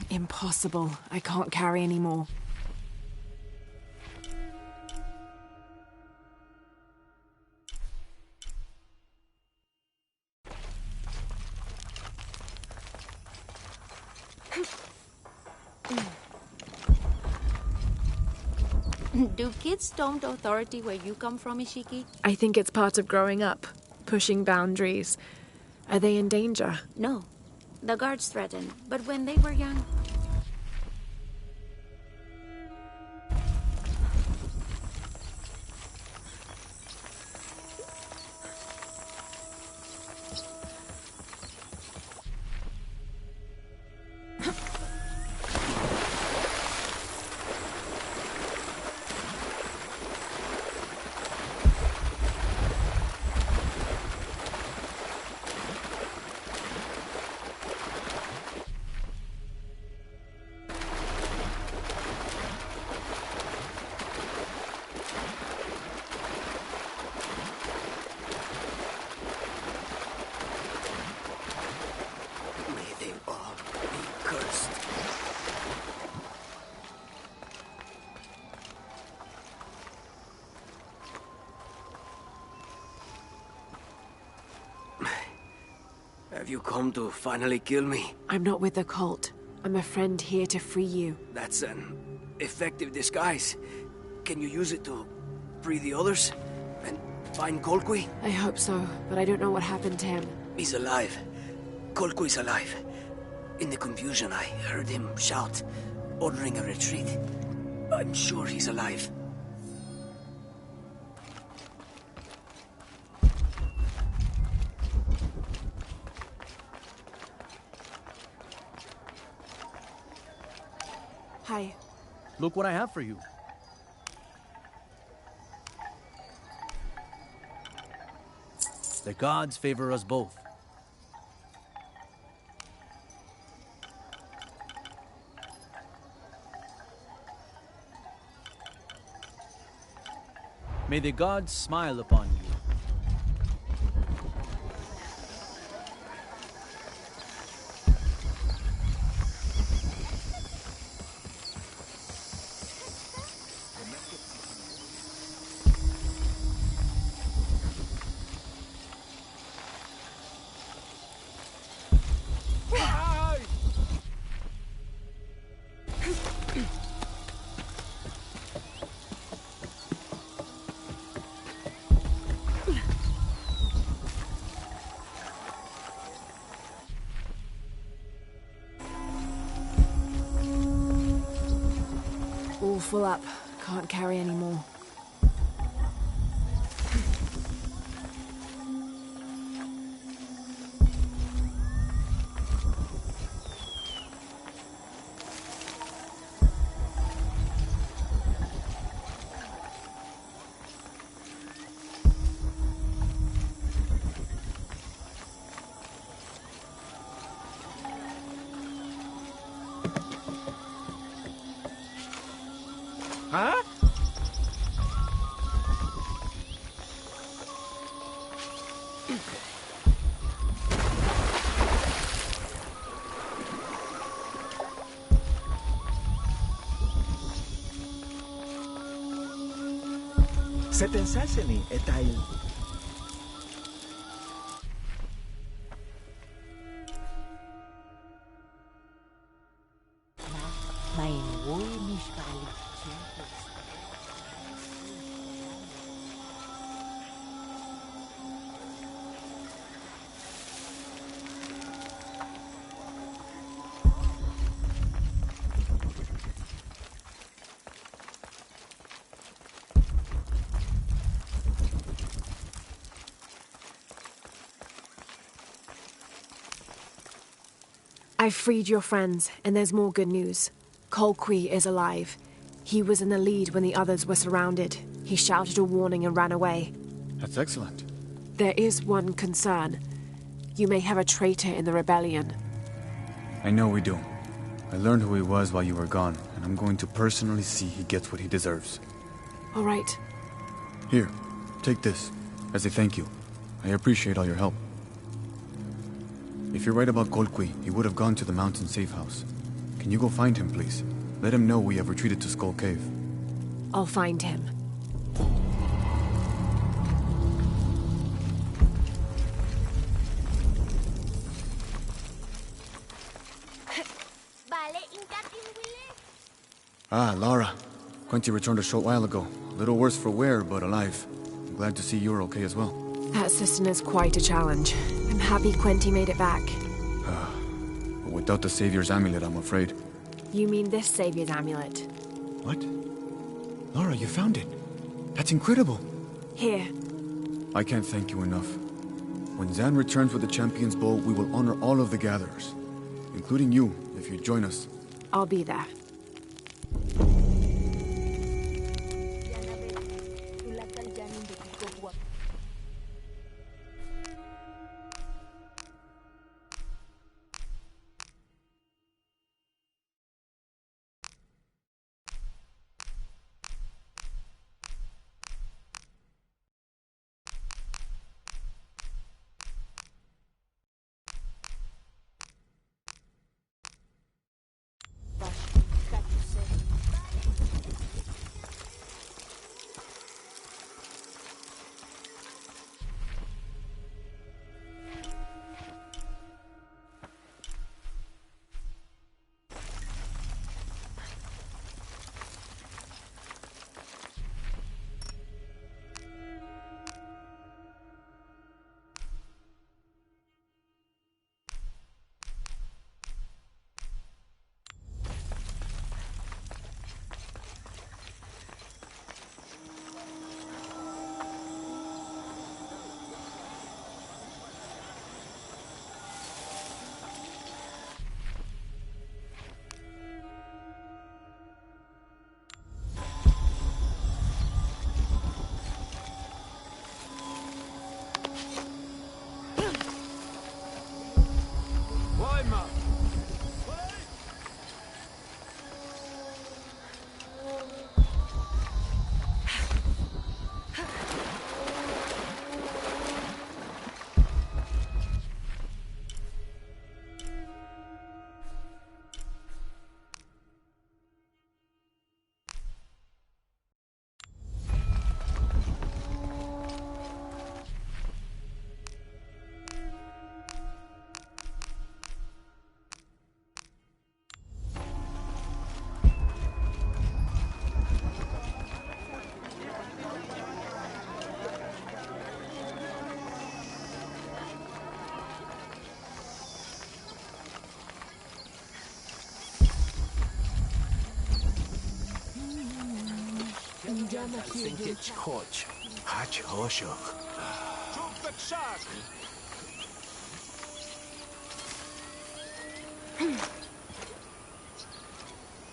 Impossible. I can't carry any more. Do kids storm the authority where you come from, Ishiki? I think it's part of growing up, pushing boundaries. Are they in danger? No. The guards threatened, but when they were young... Have you come to finally kill me? I'm not with the cult. I'm a friend here to free you. That's an effective disguise. Can you use it to free the others? And find Kolkui? I hope so, but I don't know what happened to him. He's alive. Kolkui's alive. In the confusion, I heard him shout, ordering a retreat. I'm sure he's alive. Hi. Look what I have for you. The gods favor us both. May the gods smile upon you. All full up. Can't carry any more. Huh? Se pensaseni etai. Mein wohl mich bali. I've freed your friends, and there's more good news. Colqui is alive. He was in the lead when the others were surrounded. He shouted a warning and ran away. That's excellent. There is one concern. You may have a traitor in the rebellion. I know we do. I learned who he was while you were gone, and I'm going to personally see he gets what he deserves. All right. Here, take this, as a thank you. I appreciate all your help. If you're right about Colqui, he would have gone to the mountain safe house. Can you go find him, please? Let him know we have retreated to Skull Cave. I'll find him. Ah, Lara. Quentin returned a short while ago. A little worse for wear, but alive. I'm glad to see you're okay as well. That system is quite a challenge. I'm happy Quentin made it back. But without the Savior's amulet, I'm afraid. You mean this Savior's amulet? What? Lara, you found it. That's incredible. Here. I can't thank you enough. When Zan returns with the Champion's Bow, we will honor all of the gatherers. Including you, if you join us. I'll be there.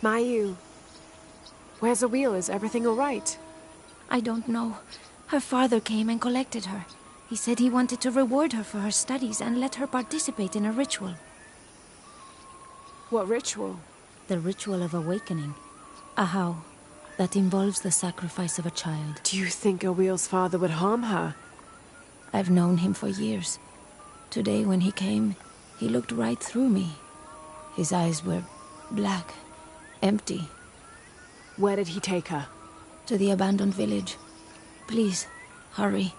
Mayu, where's the wheel? Is everything all right? I don't know. Her father came and collected her. He said he wanted to reward her for her studies and let her participate in a ritual. What ritual? The ritual of awakening. A how that involves the sacrifice of a child. Do you think Awil's father would harm her? I've known him for years. Today when he came, he looked right through me. His eyes were black, empty. Where did he take her? To the abandoned village. Please, hurry.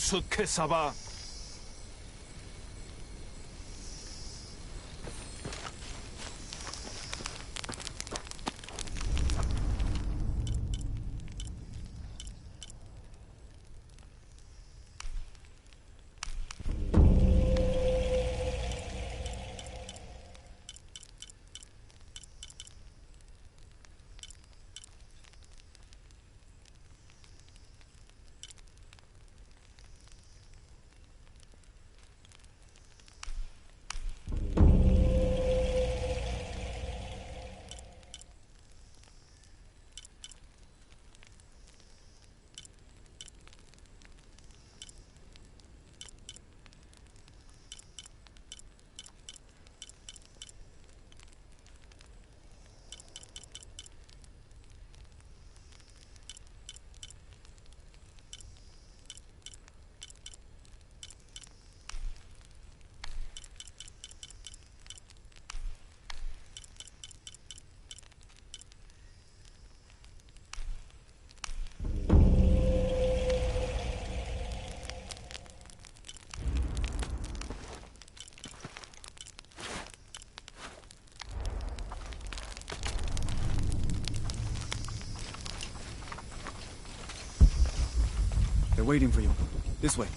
스케사바. They're waiting for you. This way.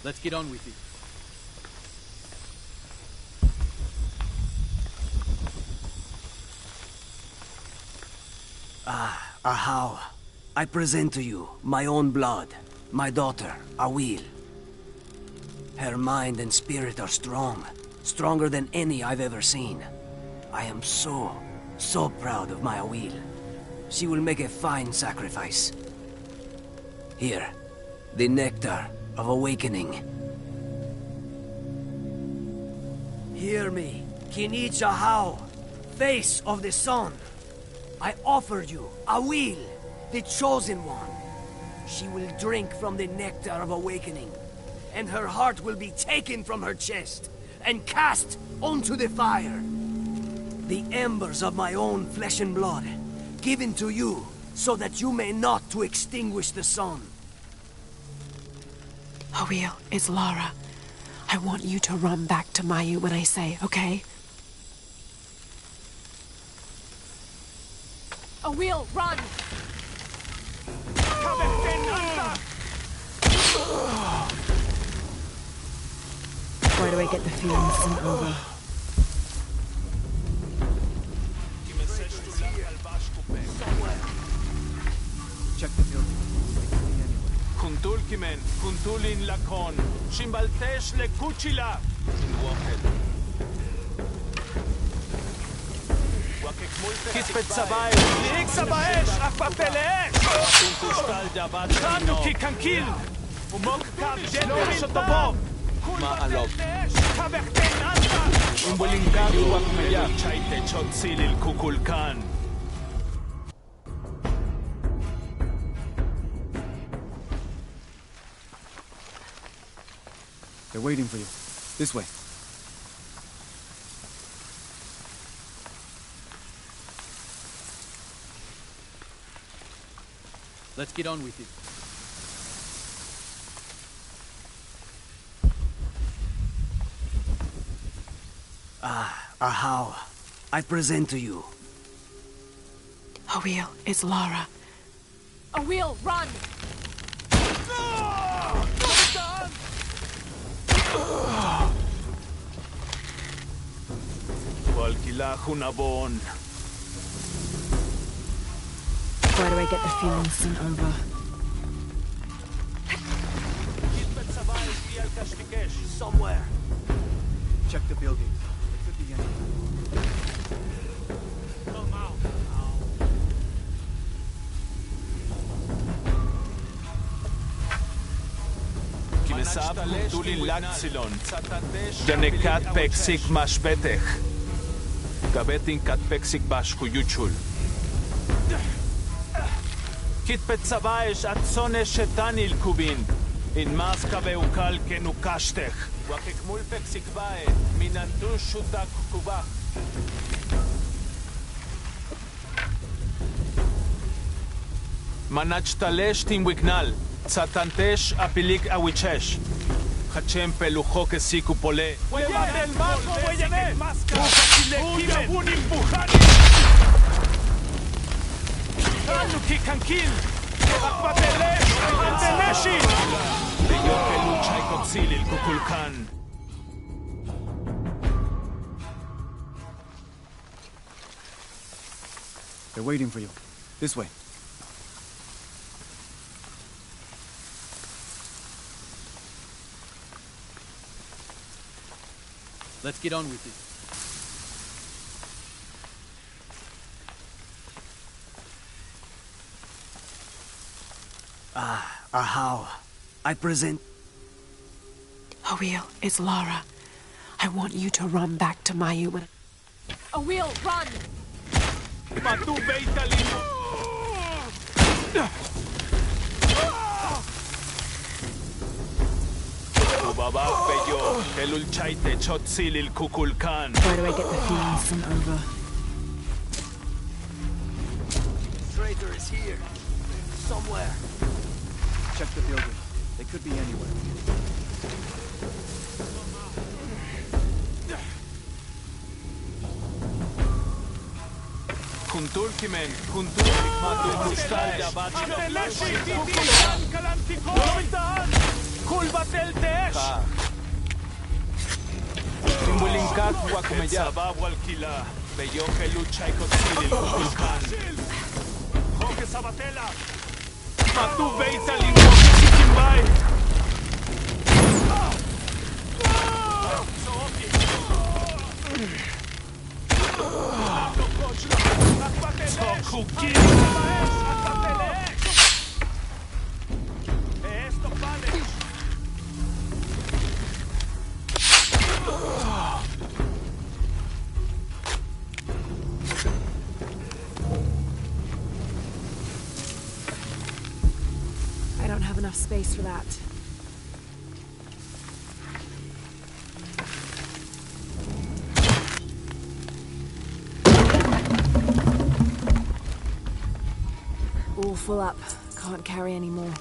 Let's get on with it. Ahau, I present to you my own blood, my daughter, Awil. Her mind and spirit are strong, stronger than any I've ever seen. I am so proud of my Awil. she will make a fine sacrifice. Here, the nectar of awakening. Hear me, Kinicha Hao, face of the sun. I offer you Awil, the chosen one. She will drink from the nectar of awakening, and her heart will be taken from her chest and cast onto the fire. The embers of my own flesh and blood, given to you so that you may not to extinguish the sun. Awil, it's Lara. I want you to run back to Mayu when I say, okay? Awil, run! Why do I get the feeling this isn't over? Check the building. Kuntulkimen, kuntulin lakon, shimbaltesh lekuchila. Kitpet sabaesh, liik sabaesh, akpapelesh. Kanu kikankil, umok kab jender shotobov. Maalog. Umbolingkagu wakmayak, chaite chotsilil kukulkan. They're waiting for you. This way. Let's get on with it. Ahau, I present to you. Awil, it's Lara. Awil, run! Walkila hunabon. Why do I get the feeling this isn't over? Somewhere. Check the building. There could be anything. Kimesab kuntulin laksilon. Danekat peksik mashbetech. Gabetin kat peksik bashkuyuchul. Kitpet sabaesh atzonesh shetanil kubin. In maska beukal kenukashtech. Wakekmul peksik bae. Minantu shutak kubach. Manach tim wignal. Tzatantesh apilik awichesh. Hachem pelujo que si cupole. ¡Llévate el mazo, güeyene! ¡Una bunin bujani! ¡Tanuki kankil! ¡Akpatelesh! ¡Anteleshi! ¡Beyo que lucha y coxil el kukulkan! They're waiting for you. This way. Let's get on with it. Ahau, I present... Awil, it's Lara. I want you to run back to Mayu when... Awil, run! Matu beitalino! Baba Peyo, Elul Chaite Chotsilil Kukulkan. Why do I get the feeling this isn't over? Traitor is here. Somewhere. Check the building. They could be anywhere. Kuntulkimen, Kuntulkik Matu Kustal Yabat. Kukulkan Kalantikon! Kulbatel Tesh! Timbulinkat Wakumeya. Sabab Walkila. Beyo que lucha y Coxilil Kukulkan. Joque Sabatela. Matu Beita Lingua Kimbay. Sokuki. don't have enough space for that. All full up. Can't carry any more.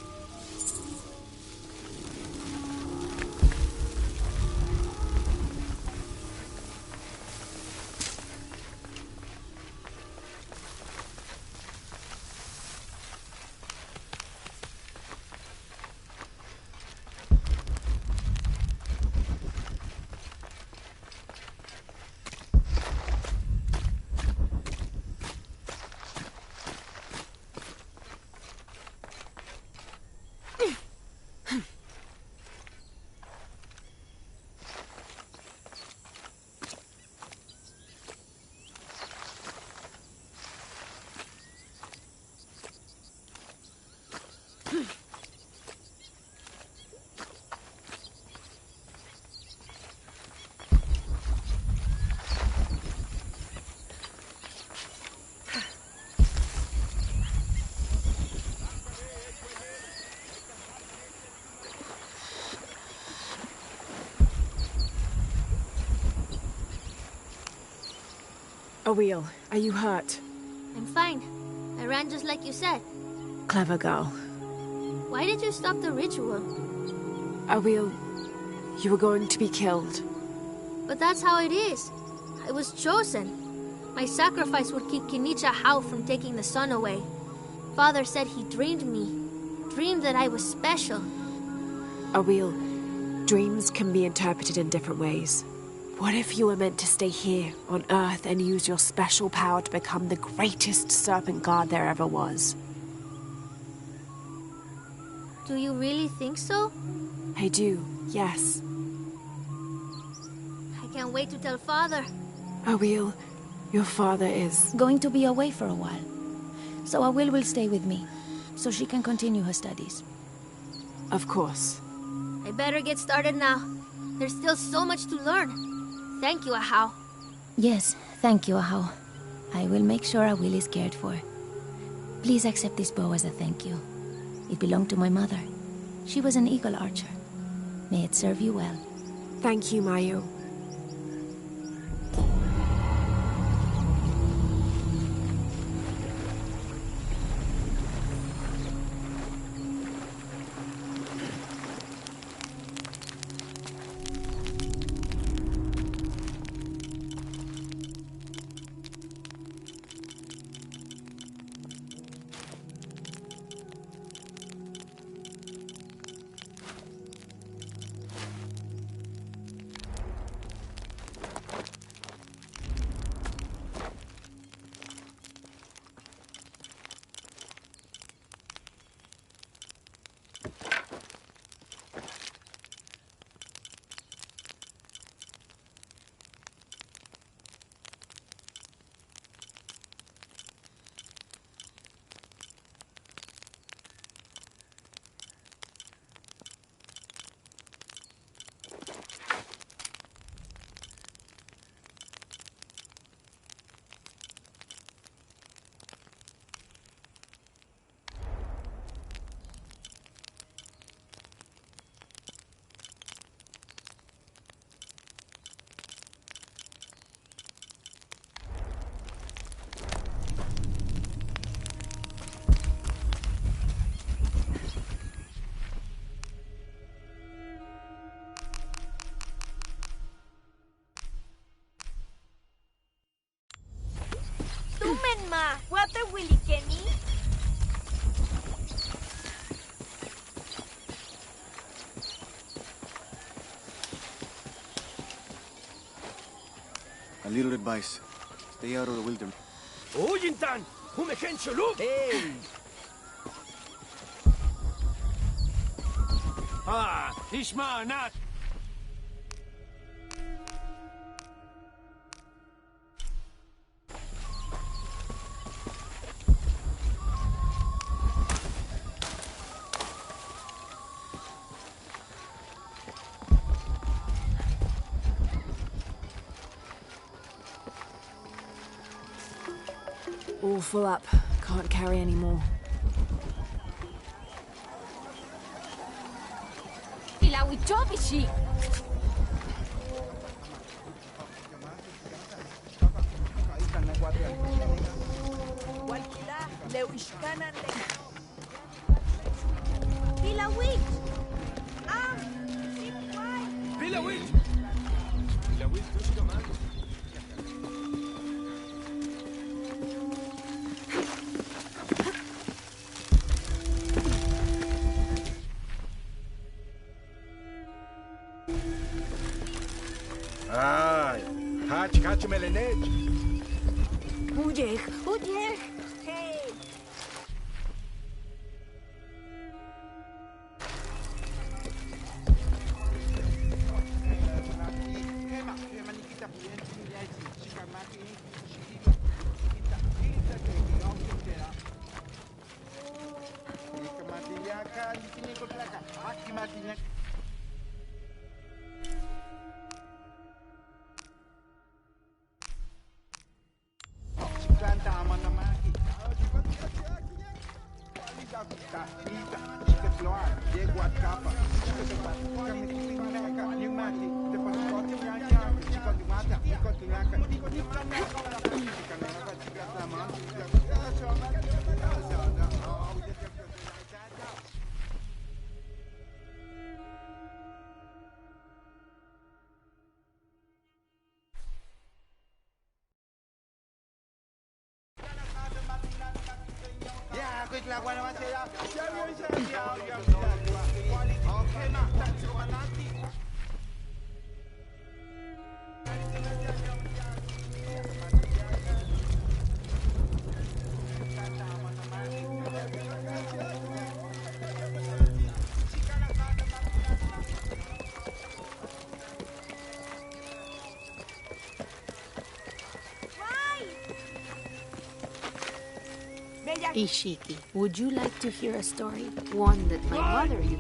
Awil, are you hurt? I'm fine. I ran just like you said. Clever girl. Why did you stop the ritual? Awil, you were going to be killed. But that's how it is. I was chosen. My sacrifice would keep Kinicha Hao from taking the sun away. Father said he dreamed me. Dreamed that I was special. Awil, dreams can be interpreted in different ways. What if you were meant to stay here, on Earth, and use your special power to become the greatest serpent guard there ever was? Do you really think so? I do, yes. I can't wait to tell Father. Awil, your father is... going to be away for a while. So Awil will stay with me, so she can continue her studies. Of course. I better get started now. There's still so much to learn. Thank you, Ahau. Yes, thank you, Ahau. I will make sure Awil is cared for. Please accept this bow as a thank you. It belonged to my mother. She was an eagle archer. May it serve you well. Thank you, Mayu. Ma, what the Willy Kenny? A little advice. Stay out of the wilderness. Ujintan! Humechenchulu! Hey! Ah, Ishma, not. All full up. Can't carry any more. Pilawichovishi! Pilawit! Pilawit! Ai, hach melenet. Ujeh, ujeh. Hey. Ishiki, would you like to hear a story? One that my mother used.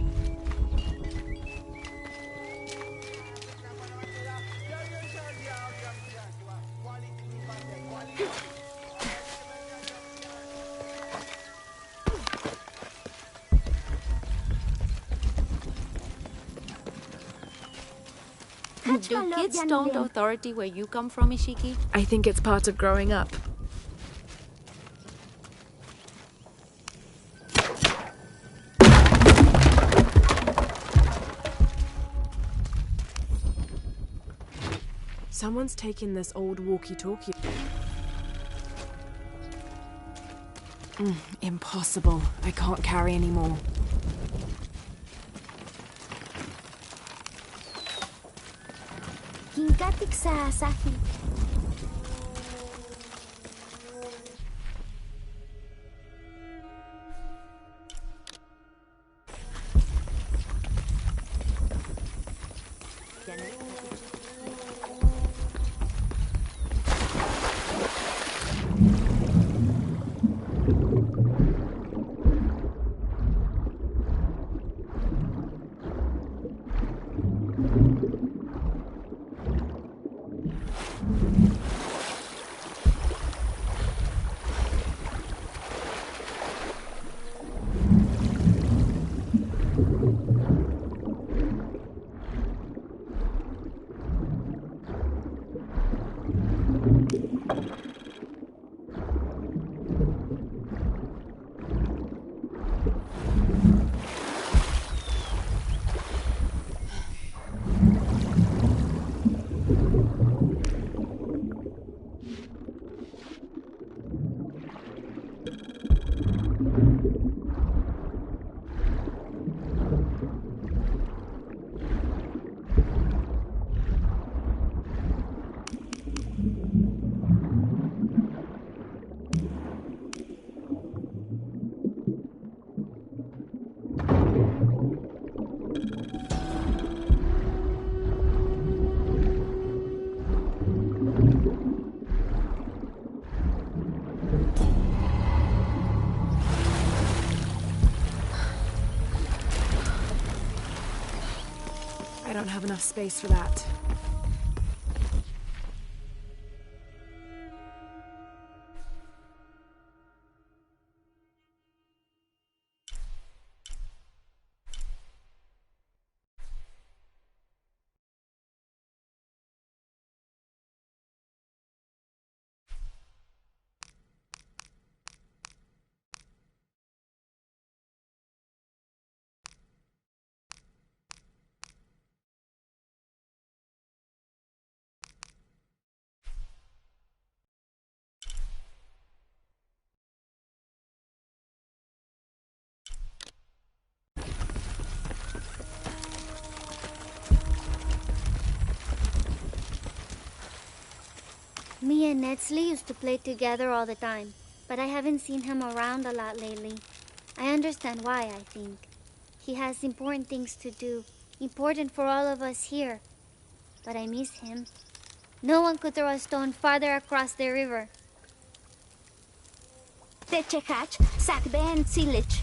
Do kids don't authority where you come from, Ishiki? I think it's part of growing up. Someone's taken this old walkie-talkie. Impossible. I can't carry anymore. Hinkatik sa Safi. I don't have enough space for that. Me and Netsley used to play together all the time, but I haven't seen him around a lot lately. I understand why, I think. He has important things to do, important for all of us here. But I miss him. No one could throw a stone farther across the river. Techechach, sakben silich.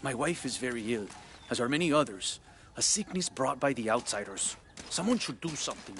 My wife is very ill, as are many others. A sickness brought by the outsiders. Someone should do something.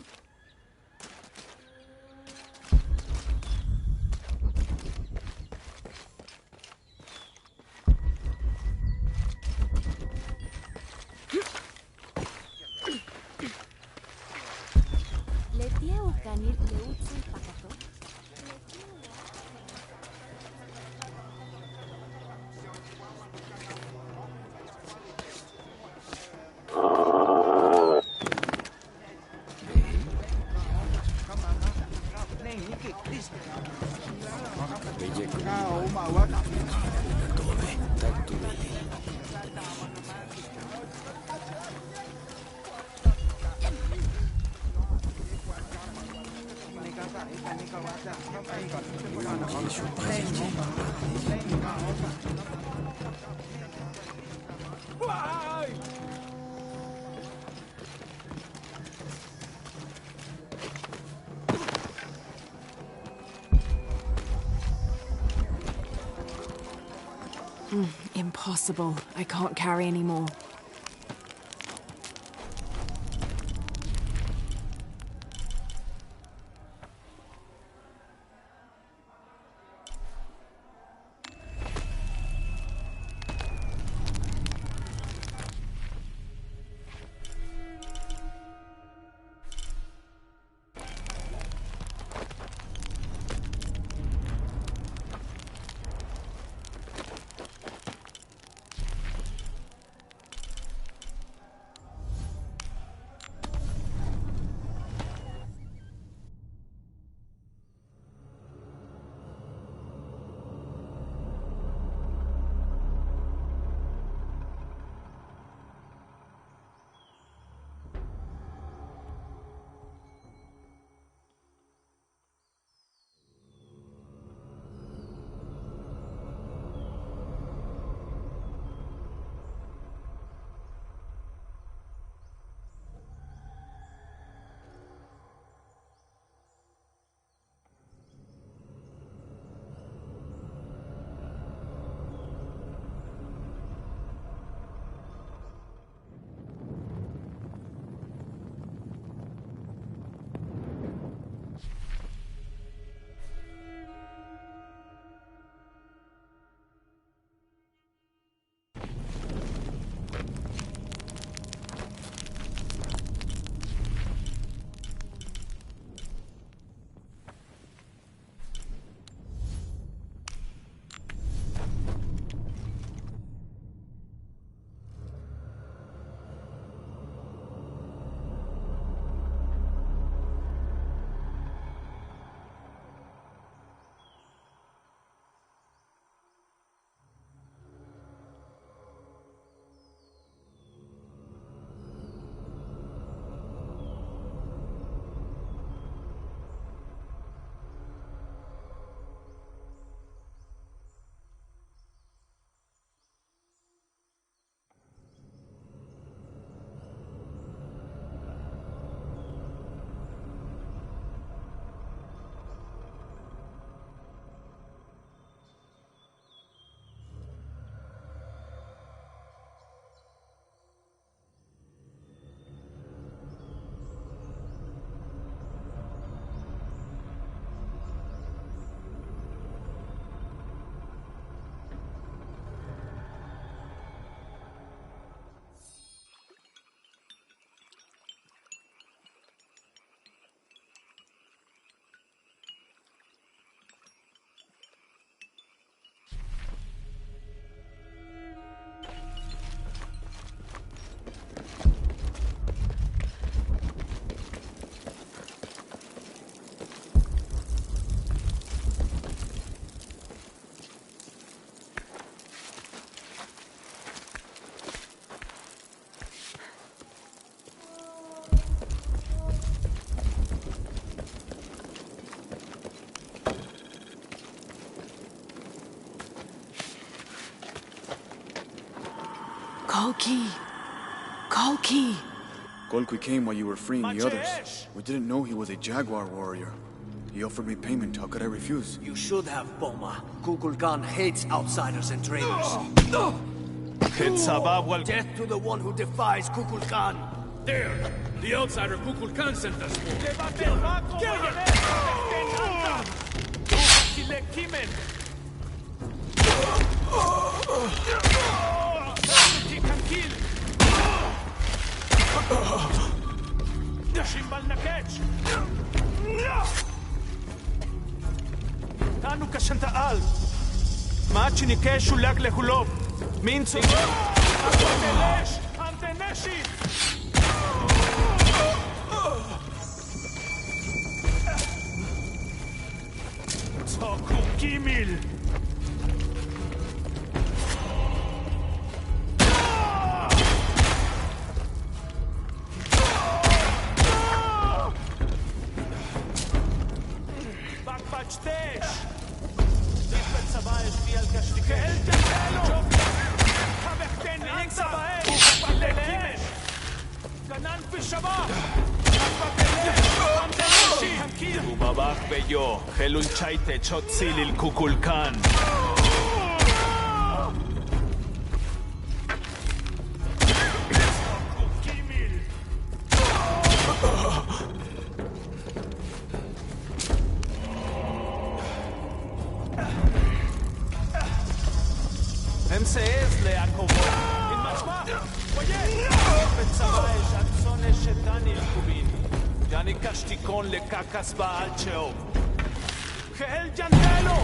Impossible. I can't carry any more. Kolki! Kolki! Golki came while you were freeing the others. We didn't know he was a jaguar warrior. He offered me payment. How could I refuse? You should have, Boma. Kukulkan hates outsiders and traitors. Death to the one who defies Kukulkan. There! The outsider Kukulkan sent us for. Tanu kashantaal. Machinike shulak lehulov. Minzo. Antenesh! Anteneshi! Toku Kimil! Bakbachtesh! Dipet sabaesh fial kashtike. El jantelo! Habekten ansa baesh! Bakbachtesh! Kanan pishabah! Ubabak beyo, helun chaite chotzilil kukulkan. MCS le akovo. In machma. Oye. Betsabaesh atzone shetani kubin. Yani kashtikon le kakas baal cheo. Gehel jantelo.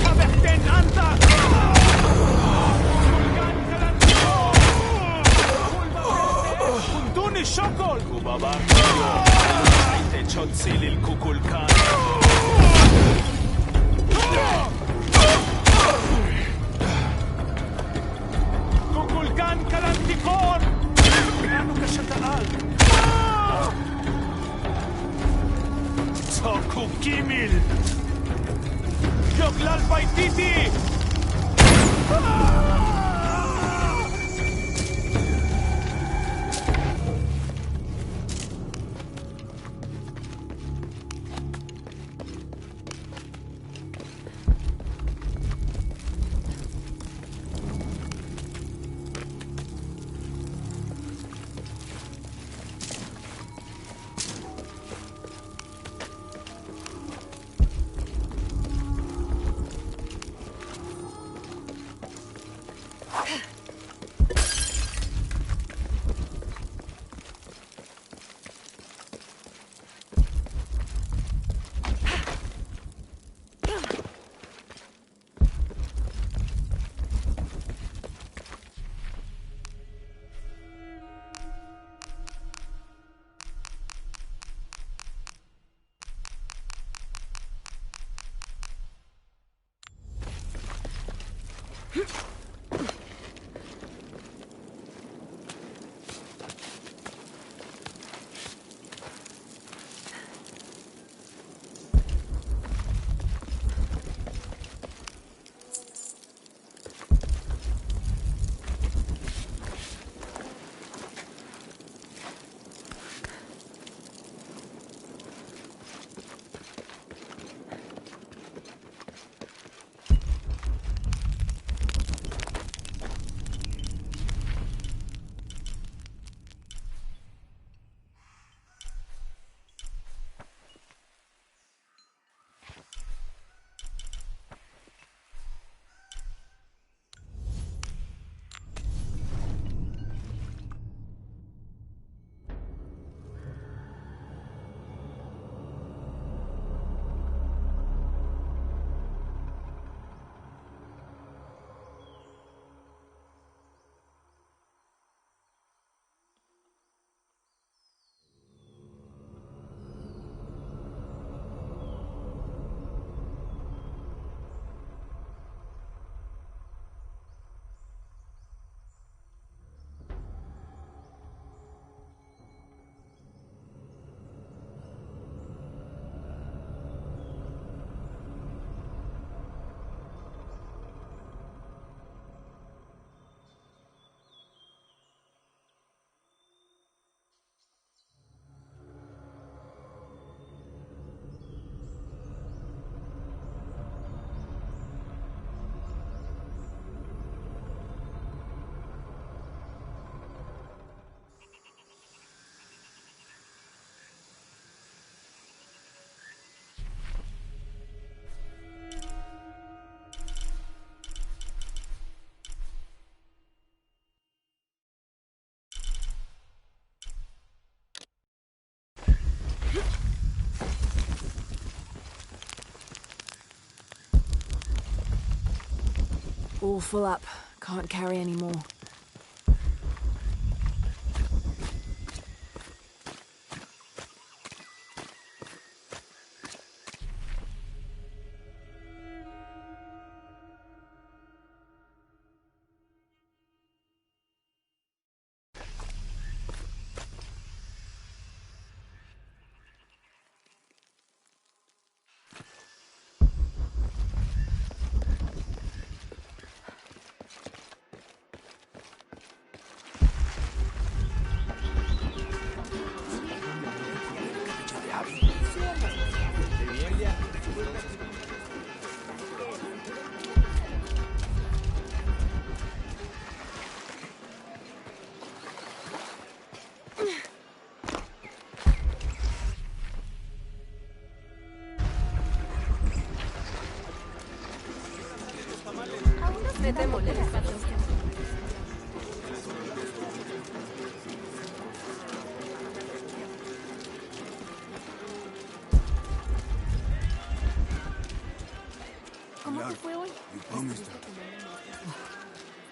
Habekten anta. Kulgan kalantiko. Kulduni shokol. Ubabak yo. Haite chotzilil kukulkan. Kukulkan kalantikon. Ano kashantaal? Toku Kimil! Yoglal Baititi! All full up. Can't carry any more.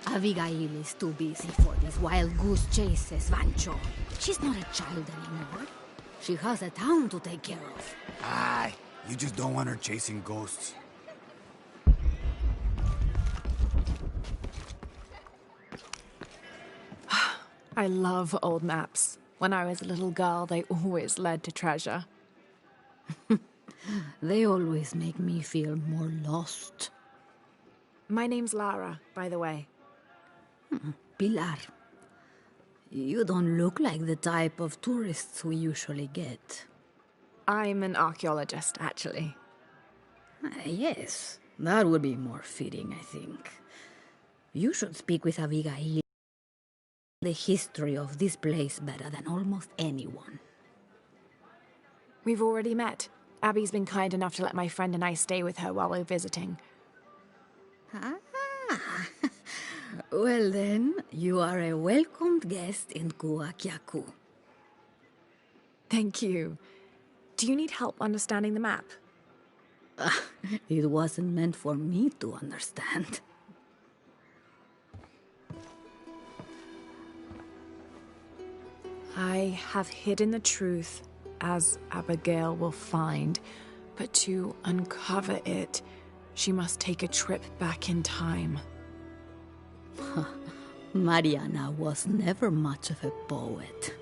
Abigail is too busy for these wild goose chases, Vancho. She's not a child anymore. She has a town to take care of. Aye, you just don't want her chasing ghosts. I love old maps. When I was a little girl, they always led to treasure. They always make me feel more lost. My name's Lara, by the way. Pilar. You don't look like the type of tourists we usually get. I'm an archaeologist, actually. Yes, that would be more fitting, I think. You should speak with Abigail. The history of this place better than almost anyone. We've already met. Abby's been kind enough to let my friend and I stay with her while we're visiting. Well then, you are a welcomed guest in Kuakyaku. Thank you. Do you need help understanding the map? It wasn't meant for me to understand. I have hidden the truth, as Abigail will find, but to uncover it, she must take a trip back in time. Mariana was never much of a poet.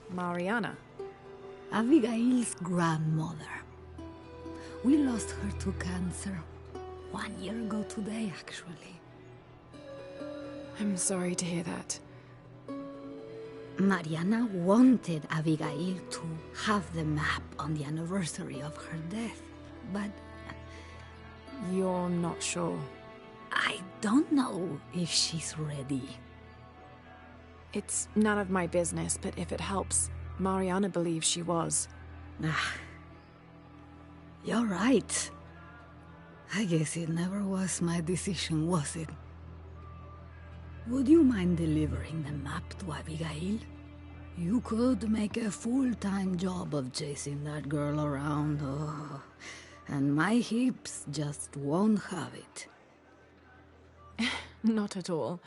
Mariana? Abigail's grandmother. We lost her to cancer 1 year ago today, actually. I'm sorry to hear that. Mariana wanted Abigail to have the map on the anniversary of her death, but... You're not sure? I don't know if she's ready. It's none of my business, but if it helps, Mariana believes she was. You're right. I guess it never was my decision, was it? Would you mind delivering the map to Abigail? You could make a full-time job of chasing that girl around, and my hips just won't have it. Not at all.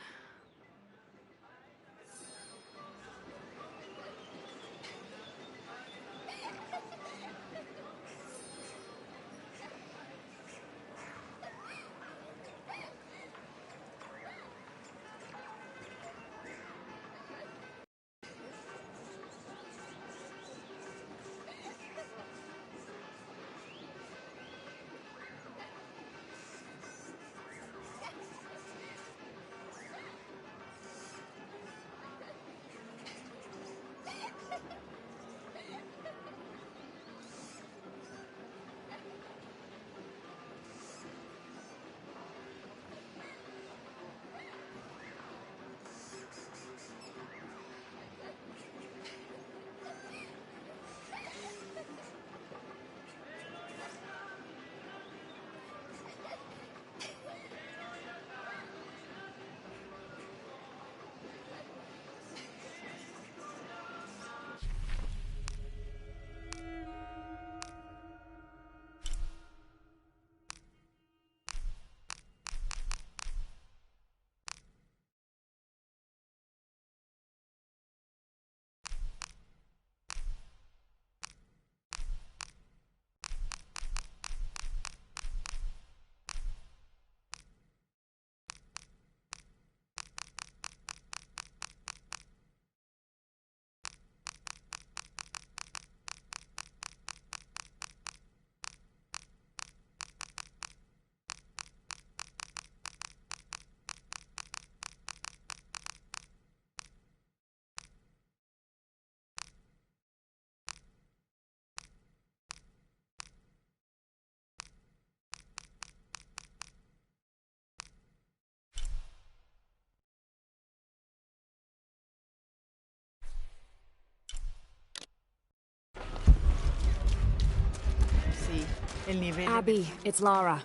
Abby, it's Lara.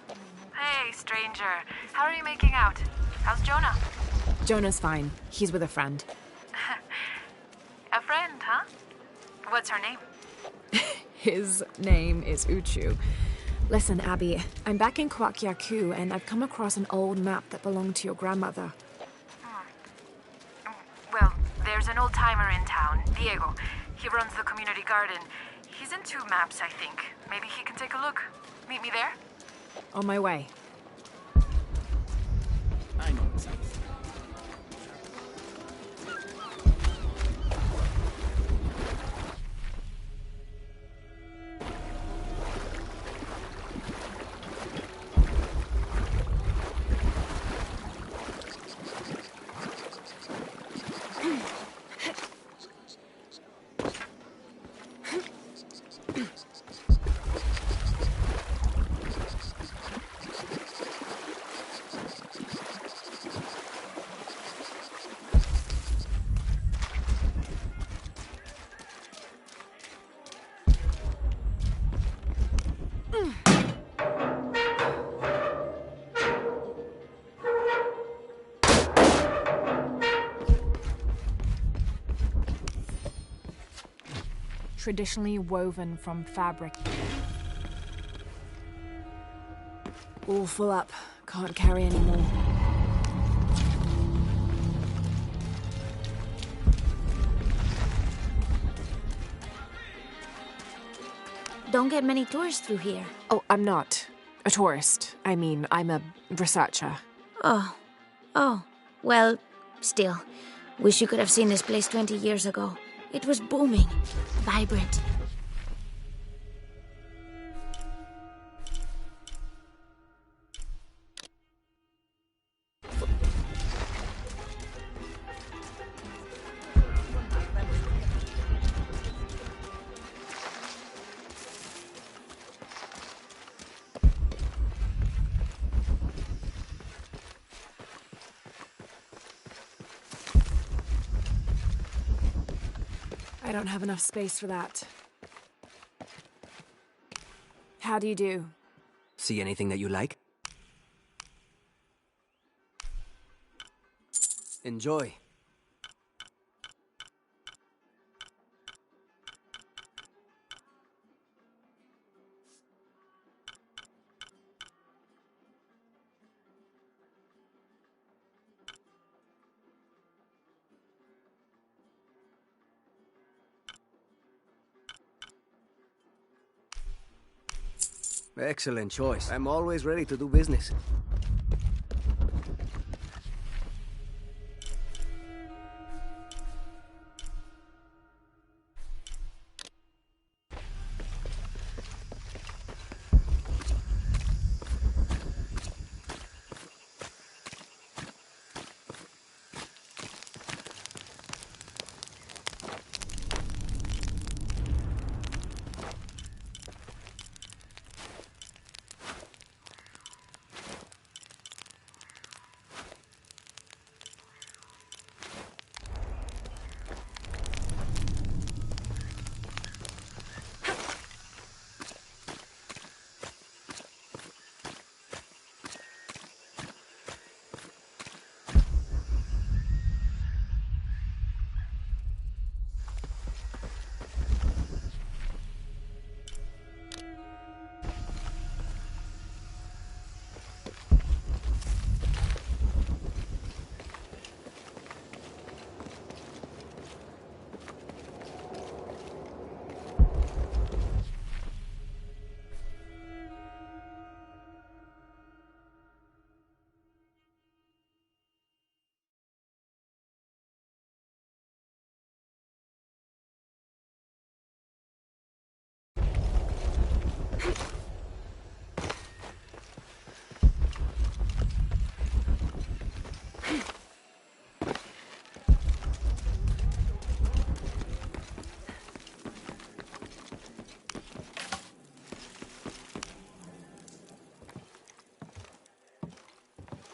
Hey, stranger. How are you making out? How's Jonah? Jonah's fine. He's with a friend. A friend, huh? What's her name? His name is Uchu. Listen, Abby, I'm back in Kwakyaku, and I've come across an old map that belonged to your grandmother. Well, there's an old-timer in town, Diego. He runs the community garden. He's into maps, I think. Maybe he can take a look. Meet me there? On my way. I know it sounds. Traditionally woven from fabric. All full up. Can't carry any more. Don't get many tourists through here. Oh, I'm not a tourist. I mean, I'm a researcher. Oh. Well, still. Wish you could have seen this place 20 years ago. It was booming. Vibrant. I don't have enough space for that. How do you do? See anything that you like? Enjoy. Excellent choice. I'm always ready to do business.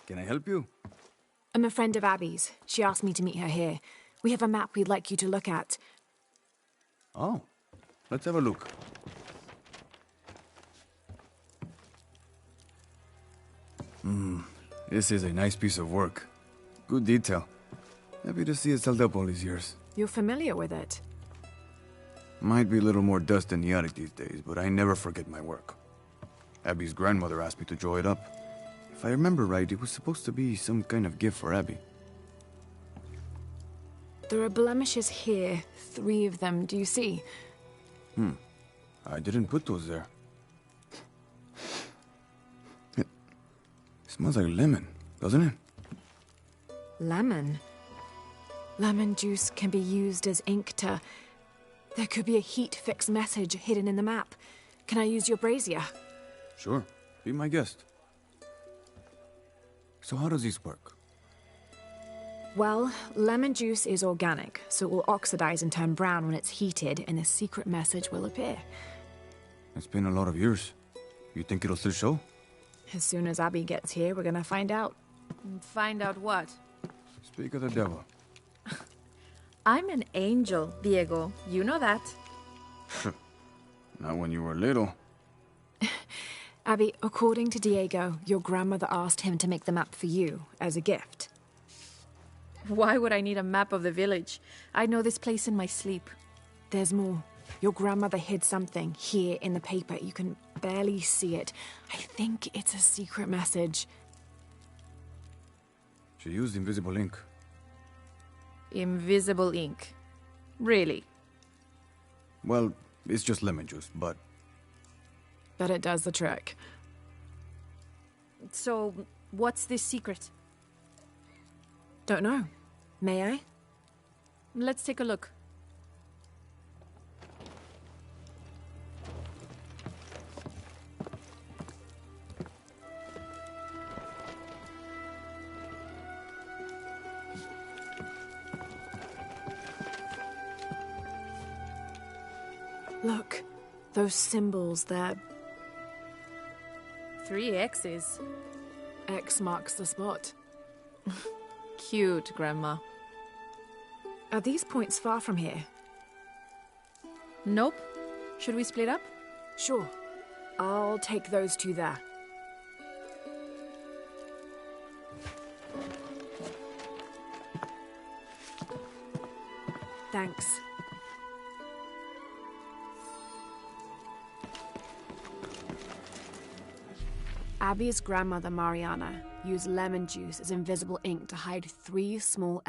Can I help you? I'm a friend of Abby's. She asked me to meet her here. We have a map we'd like you to look at. Oh, let's have a look. This is a nice piece of work. Good detail. Happy to see it's held up all these years. You're familiar with it? Might be a little more dust in the attic these days, but I never forget my work. Abby's grandmother asked me to draw it up. If I remember right, it was supposed to be some kind of gift for Abby. There are blemishes here. 3 of them, do you see? I didn't put those there. It smells like lemon, doesn't it? Lemon? Lemon juice can be used as ink to... There could be a heat-fix message hidden in the map. Can I use your brazier? Sure. Be my guest. So how does this work? Well, lemon juice is organic, so it will oxidize and turn brown when it's heated, and a secret message will appear. It's been a lot of years. You think it'll still show? As soon as Abby gets here, we're gonna find out. Find out what? Speak of the devil. I'm an angel, Diego. You know that. Not when you were little. Abby, according to Diego, your grandmother asked him to make the map for you, as a gift. Why would I need a map of the village? I know this place in my sleep. There's more. Your grandmother hid something here in the paper. You can barely see it. I think it's a secret message. She used invisible ink. Invisible ink. Really? Well, it's just lemon juice, but... But it does the trick. So, what's this secret? Don't know. May I? Let's take a look. Look, those symbols, they're... 3 X's. X marks the spot. Cute, Grandma. Are these points far from here? Nope. Should we split up? Sure. I'll take those 2 there. Thanks. Abby's grandmother, Mariana, used lemon juice as invisible ink to hide 3 small...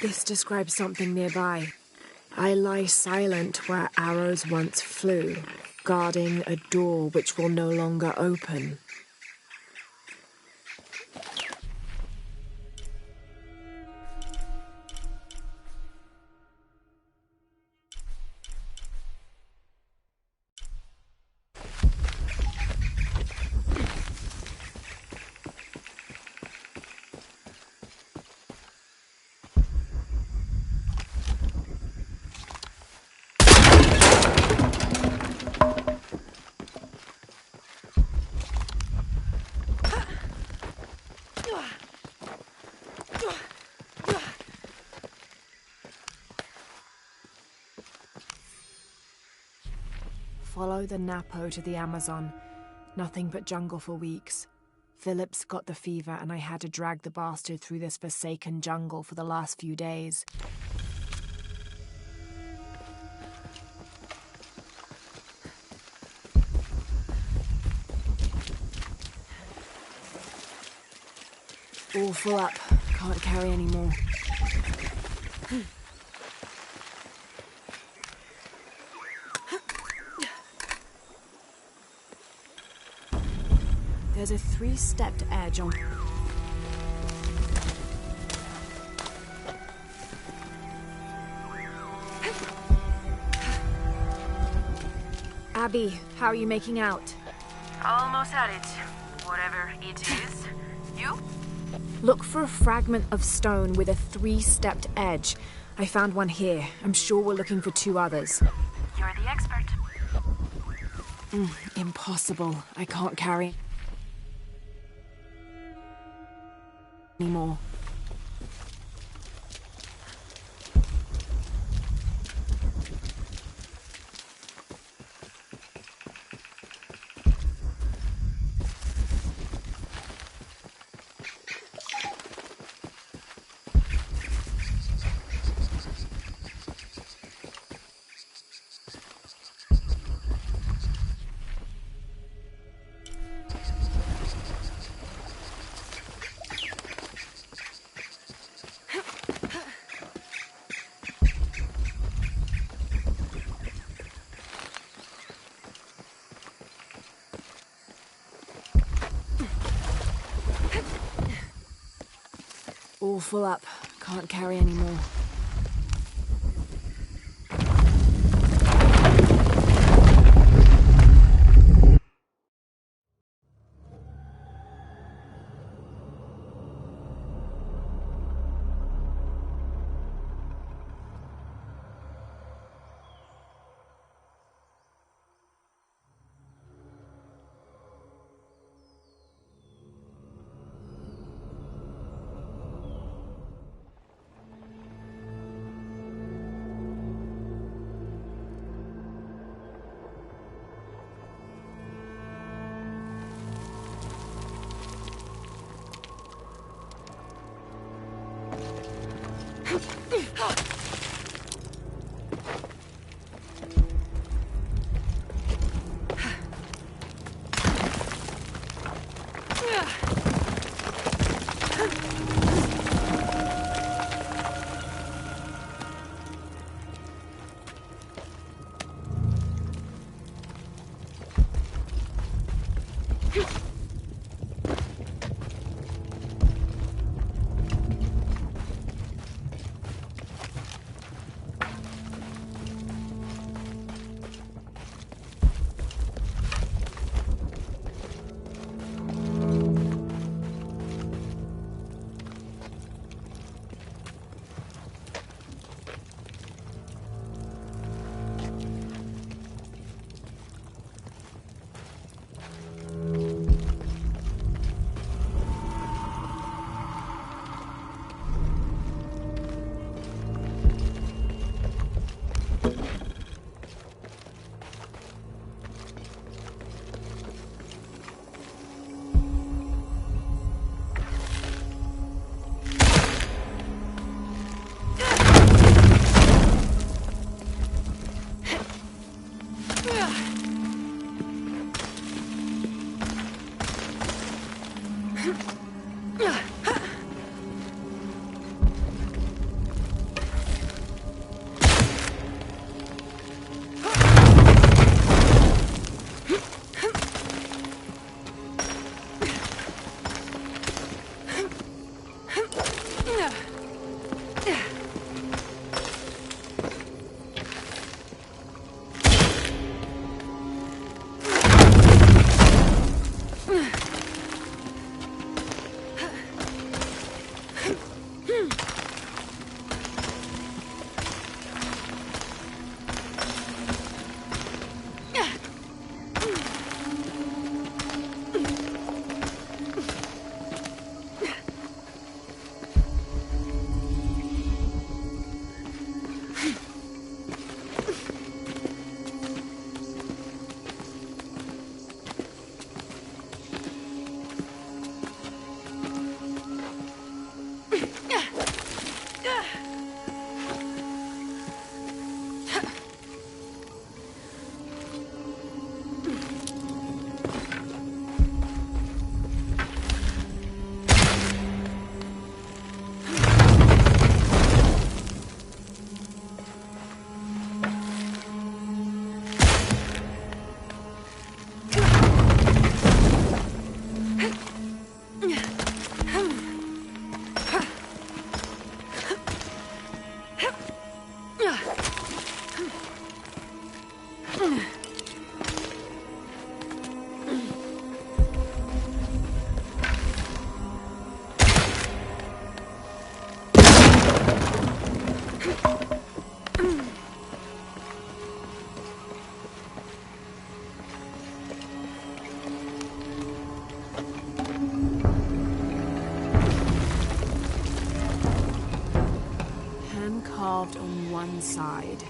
This describes something nearby. I lie silent where arrows once flew, guarding a door which will no longer open. Follow the Napo to the Amazon. Nothing but jungle for weeks. Phillips got the fever and I had to drag the bastard through this forsaken jungle for the last few days. All full up. Can't carry any more. There's a 3-stepped edge on... Abby, how are you making out? Almost at it. Whatever it is. You? Look for a fragment of stone with a 3-stepped edge. I found one here. I'm sure we're looking for 2 others. You're the expert. Impossible. I can't carry anymore. All full up. Can't carry any more. carved on one side.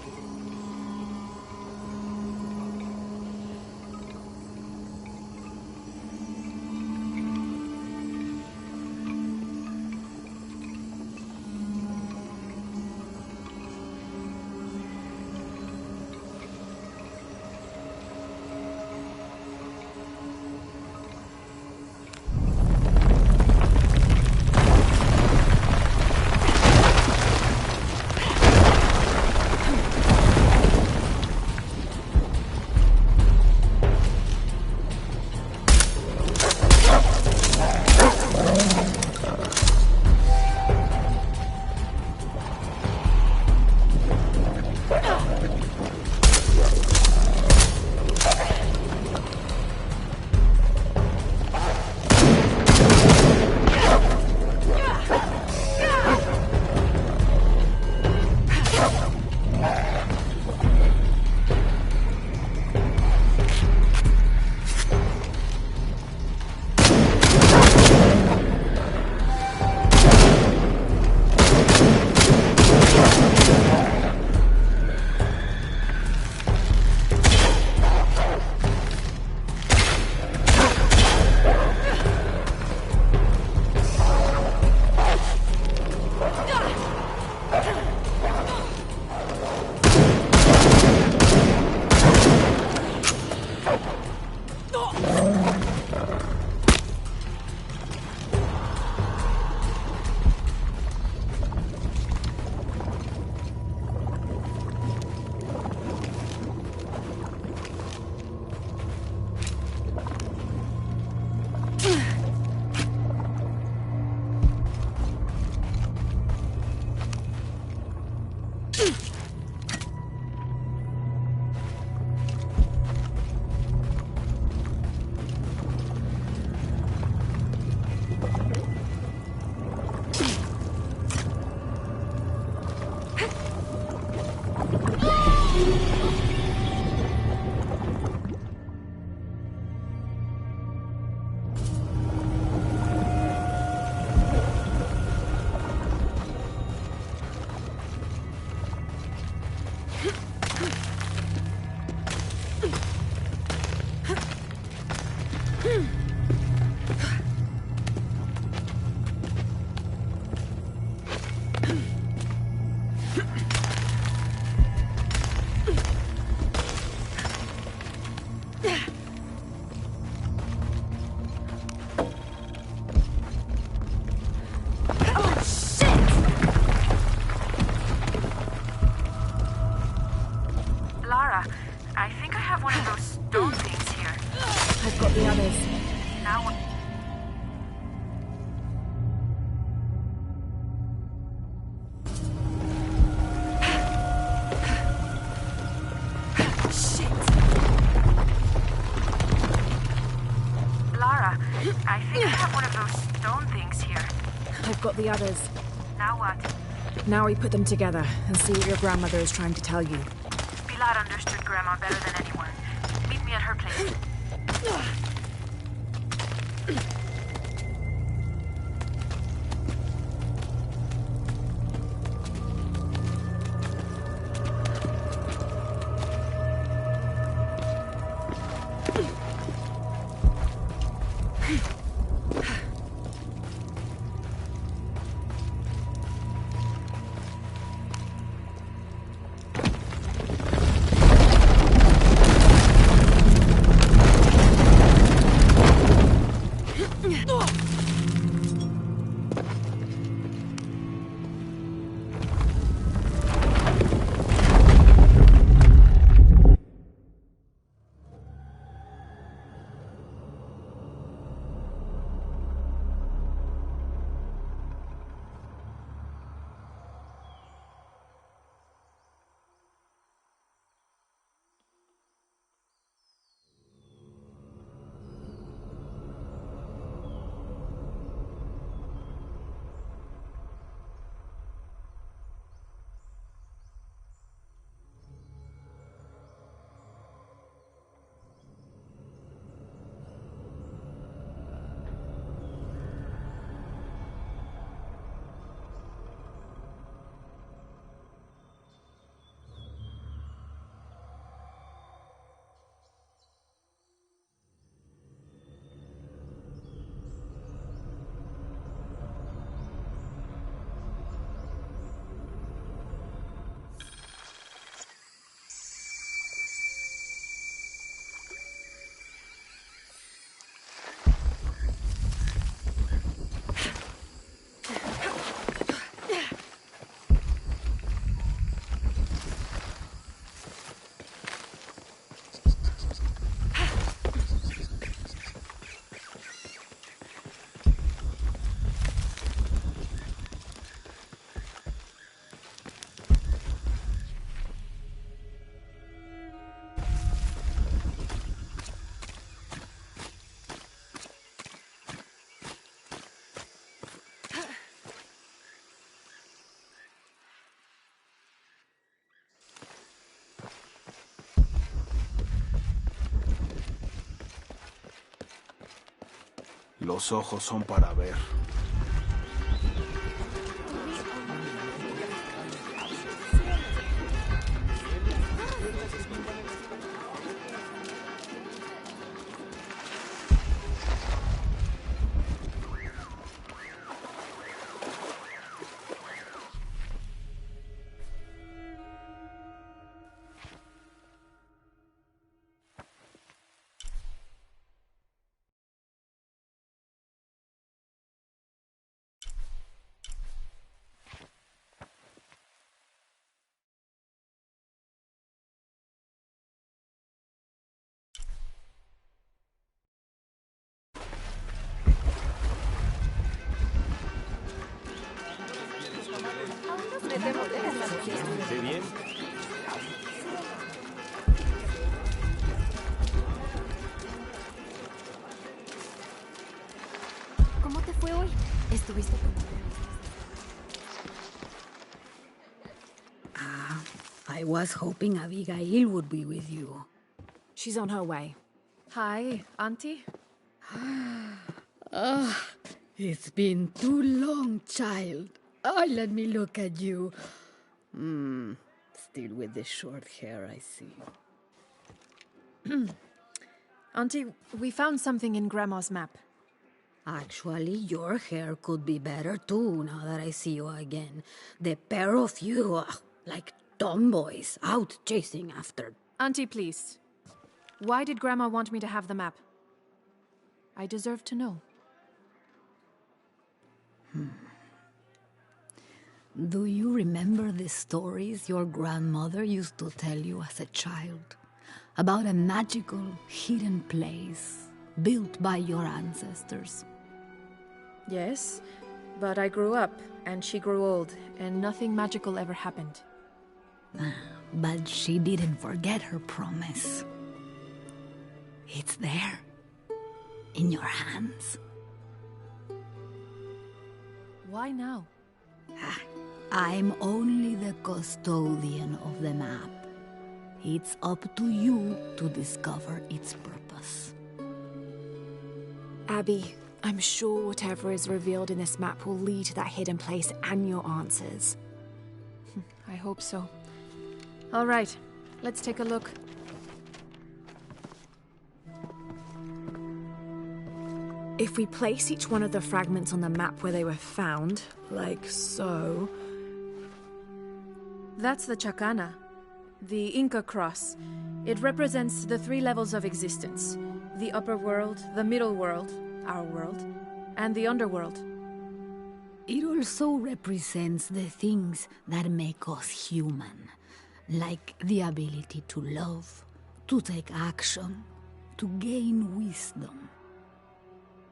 Got the others. Now what? Now we put them together and see what your grandmother is trying to tell you. Pilar understood Grandma better than anyone. Meet me at her place. Los ojos son para ver. Qué bien. ¿Cómo te fue hoy? ¿Estuviste con I was hoping Abigail would be with you. She's on her way. Hi, Auntie. It's been too long, child. Oh, let me look at you. Still with the short hair, I see. Auntie, we found something in Grandma's map. Actually, your hair could be better too, now that I see you again. The pair of you are like tomboys out chasing after. Auntie, please. Why did Grandma want me to have the map? I deserve to know. Do you remember the stories your grandmother used to tell you as a child? About a magical, hidden place built by your ancestors? Yes, but I grew up, and she grew old, and nothing magical ever happened. But she didn't forget her promise. It's there, in your hands. Why now? I'm only the custodian of the map. It's up to you to discover its purpose. Abby, I'm sure whatever is revealed in this map will lead to that hidden place and your answers. I hope so. All right, let's take a look. If we place each one of the fragments on the map where they were found, like so... That's the Chacana, the Inca cross. It represents the 3 levels of existence. The upper world, the middle world, our world, and the underworld. It also represents the things that make us human, like the ability to love, to take action, to gain wisdom.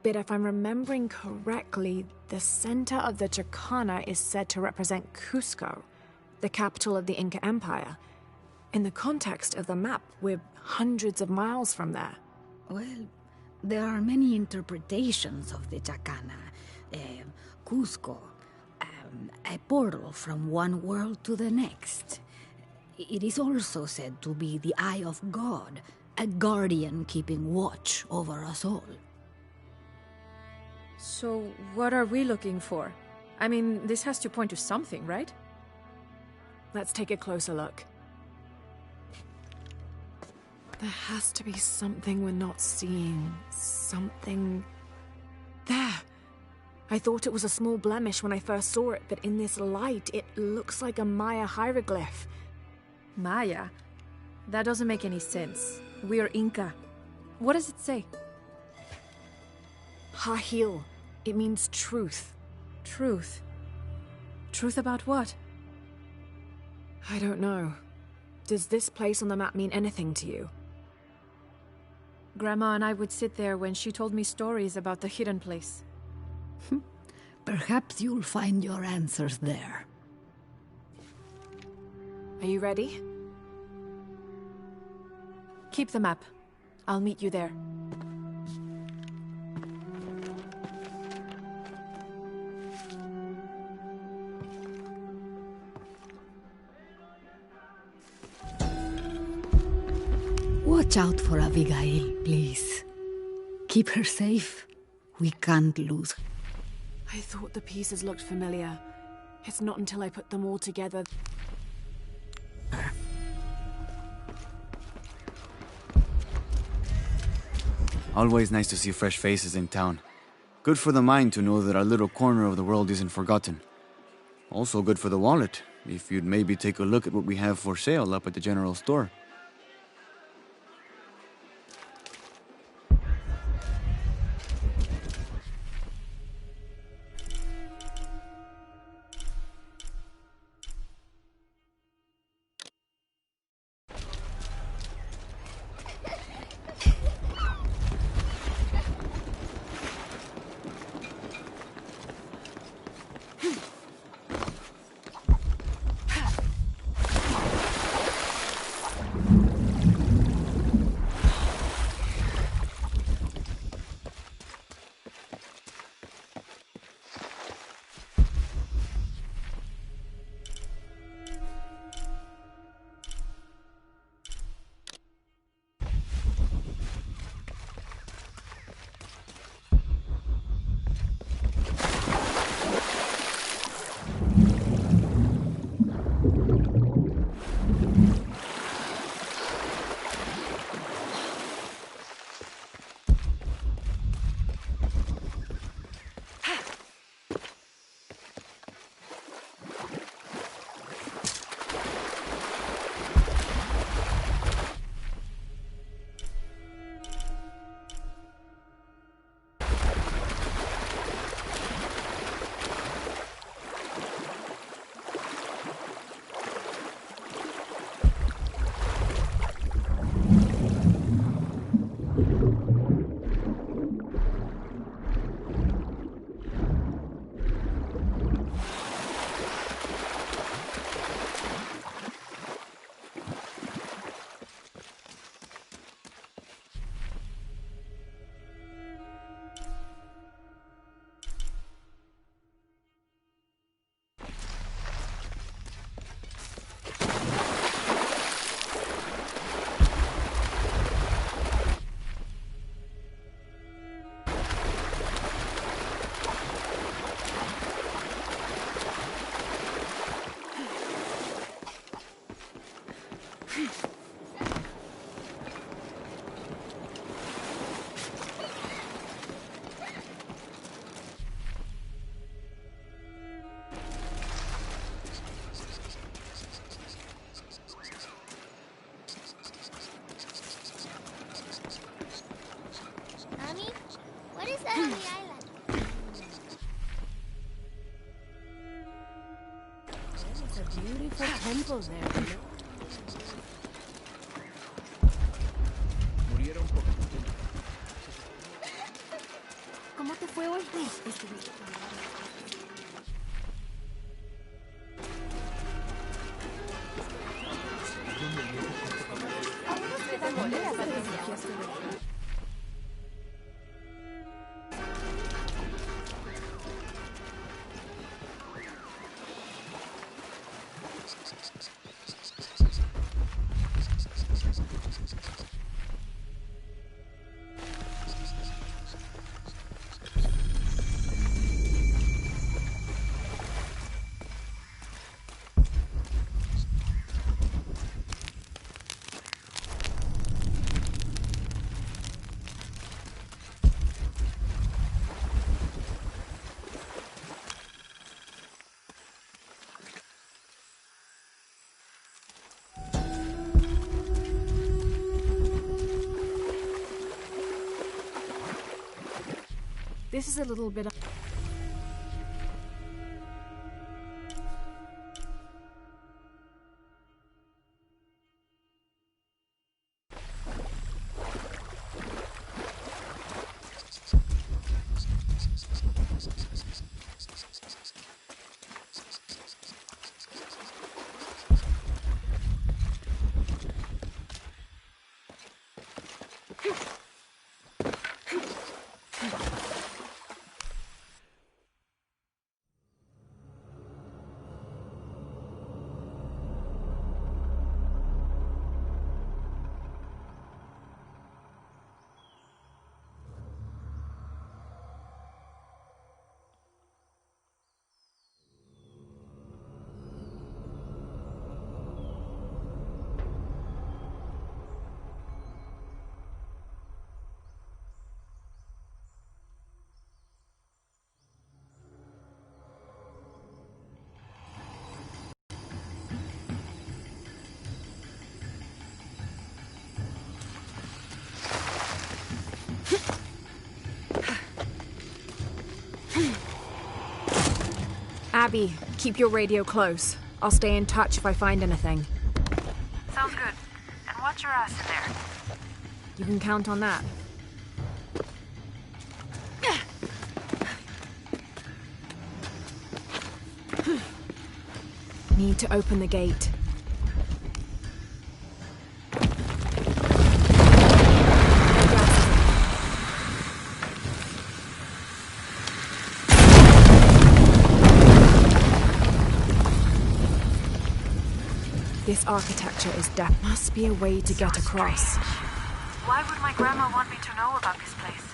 But if I'm remembering correctly, the center of the Chacana is said to represent Cusco, the capital of the Inca Empire. In the context of the map, we're hundreds of miles from there. Well, there are many interpretations of the Chacana. Cusco, a portal from one world to the next. It is also said to be the eye of God, a guardian keeping watch over us all. So, what are we looking for? I mean, this has to point to something, right? Let's take a closer look. There has to be something we're not seeing. Something... There! I thought it was a small blemish when I first saw it, but in this light, it looks like a Maya hieroglyph. Maya? That doesn't make any sense. We are Inca. What does it say? Hahil. It means truth. Truth? Truth about what? I don't know. Does this place on the map mean anything to you? Grandma and I would sit there when she told me stories about the hidden place. Perhaps you'll find your answers there. Are you ready? Keep the map. I'll meet you there. Watch out for Abigail, please. Keep her safe We can't lose. I thought the pieces looked familiar. It's not until I put them all together. Always nice to see fresh faces in town. Good for the mind to know that our little corner of the world isn't forgotten. Also good for the wallet, if you'd maybe take a look at what we have for sale up at the general store. Mommy, what is that on the island? There's a beautiful temple there, you know? ¿Cómo te fue hoy? This is a little bit... Abby, keep your radio close. I'll stay in touch if I find anything. Sounds good. And watch your ass in there. You can count on that. Need to open the gate. This architecture is deaf. Must be a way to get across. Why would my grandma want me to know about this place?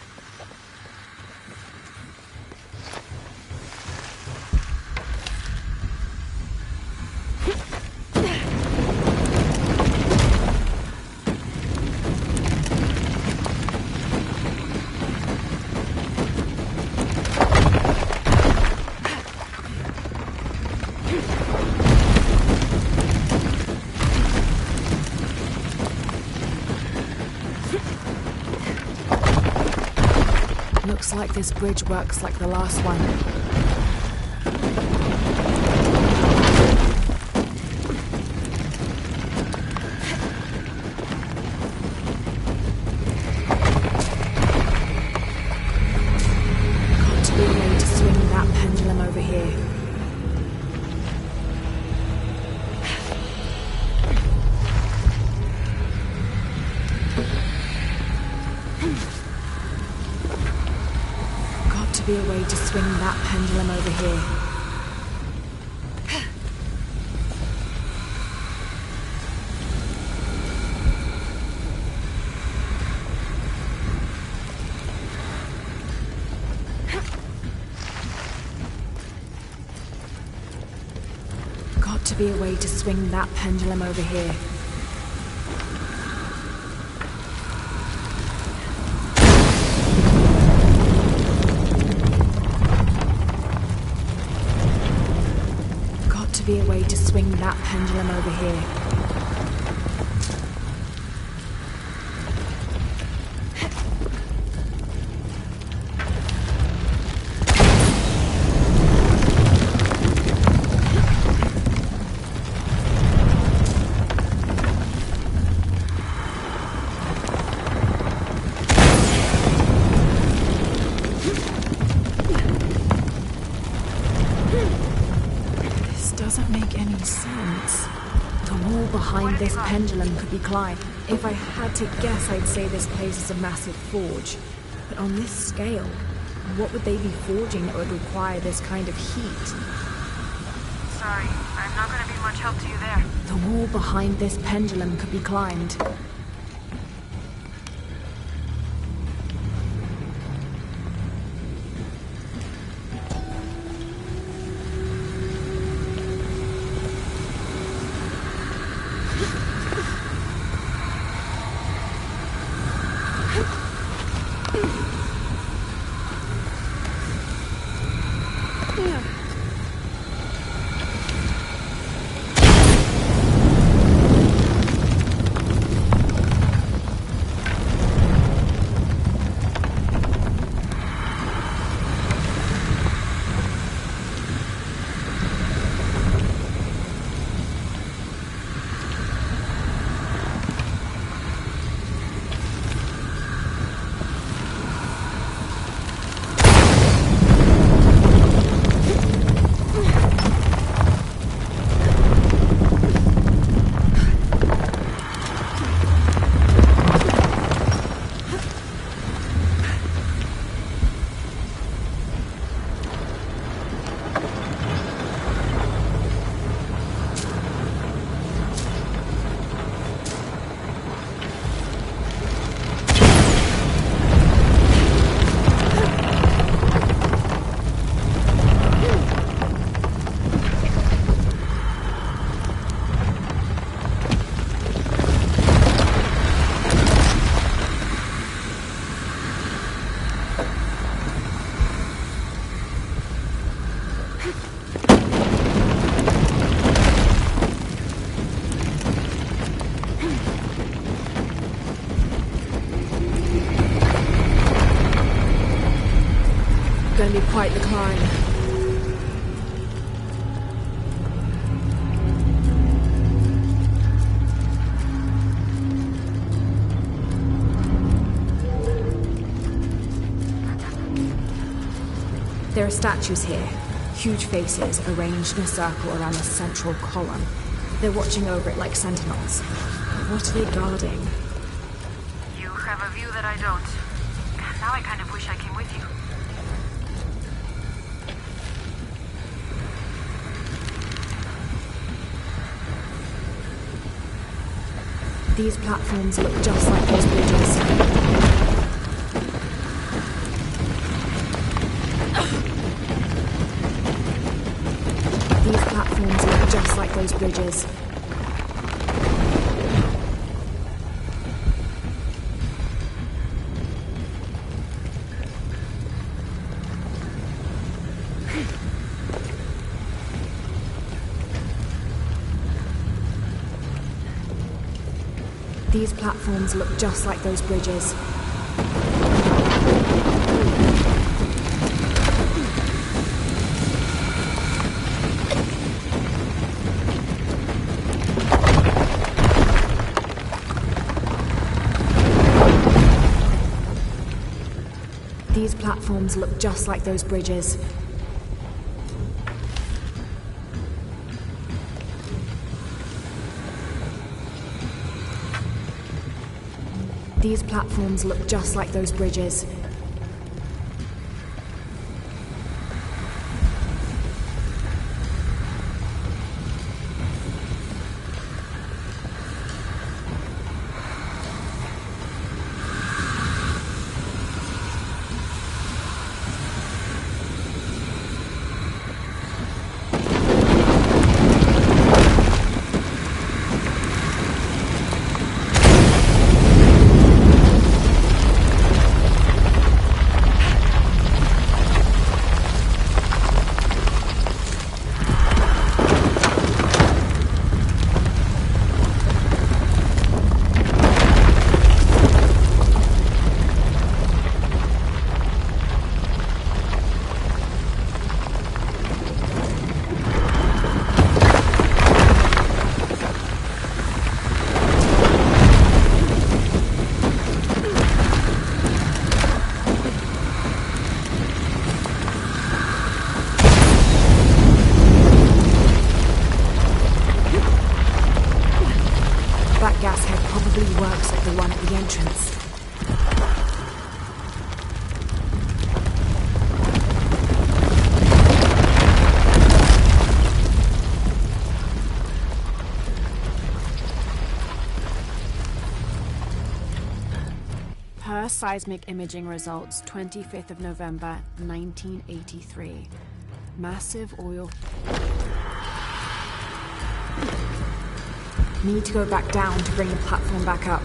Looks like this bridge works like the last one. Got to be a way to swing that pendulum over here. Be a way to swing that pendulum over here. Got to be a way to swing that pendulum over here. Be a way to swing that pendulum over here. Doesn't make any sense. The wall behind this pendulum could be climbed. If I had to guess, I'd say this place is a massive forge. But on this scale, what would they be forging that would require this kind of heat? Sorry, I'm not going to be much help to you there. The wall behind this pendulum could be climbed. Gonna be quite the climb. There are statues here, huge faces arranged in a circle around a central column. They're watching over it like sentinels. What are they guarding? You have a view that I don't. Now I kind of wish I came with you. These platforms look just like those bridges. These platforms look just like those bridges. These platforms look just like those bridges. These platforms look just like those bridges. These platforms look just like those bridges. Works like the one at the entrance. Per seismic imaging results, 25th of November, 1983. Massive oil... Need to go back down to bring the platform back up.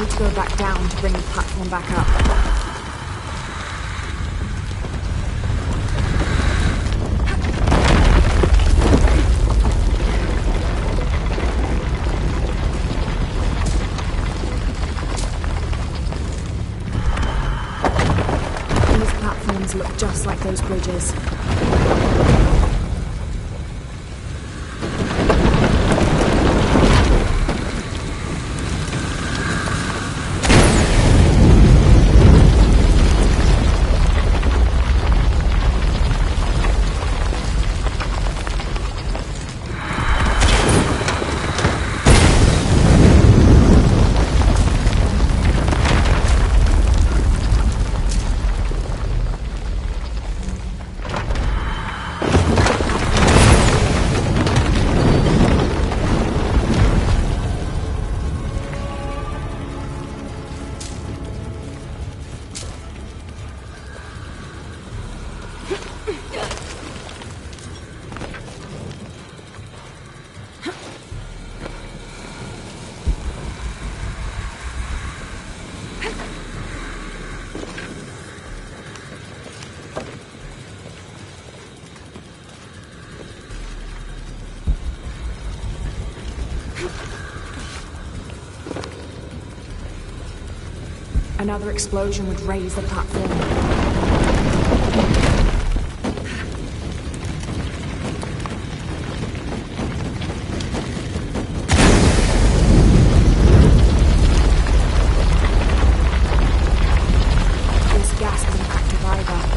need to go back down to bring the platform back up. Look just like those bridges. Another explosion would raise the platform. This gas isn't active either.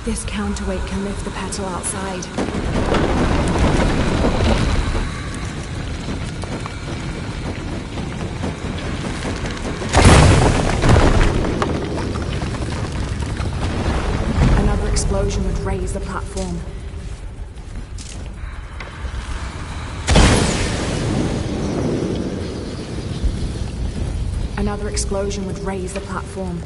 This counterweight can lift the petal outside. Another explosion would raise the platform. Another explosion would raise the platform.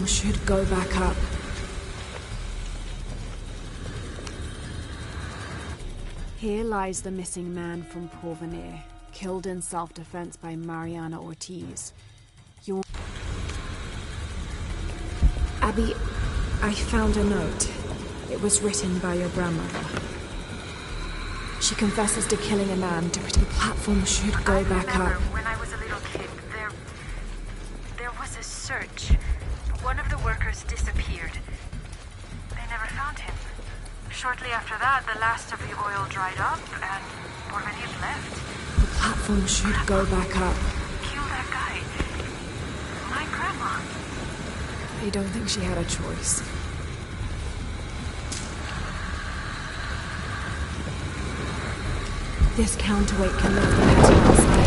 Should go back up. Here lies the missing man from Porvenir, killed in self-defense by Mariana Ortiz. Abby, I found a note. It was written by your grandmother. She confesses to killing a man to protect the platform should go back up. When I was a little kid, there was a search. One of the workers disappeared. They never found him. Shortly after that, the last of the oil dried up, and Porvenir left. The platform should go back up. Kill that guy. My grandma. I don't think she had a choice. This counterweight can lift the metal outside.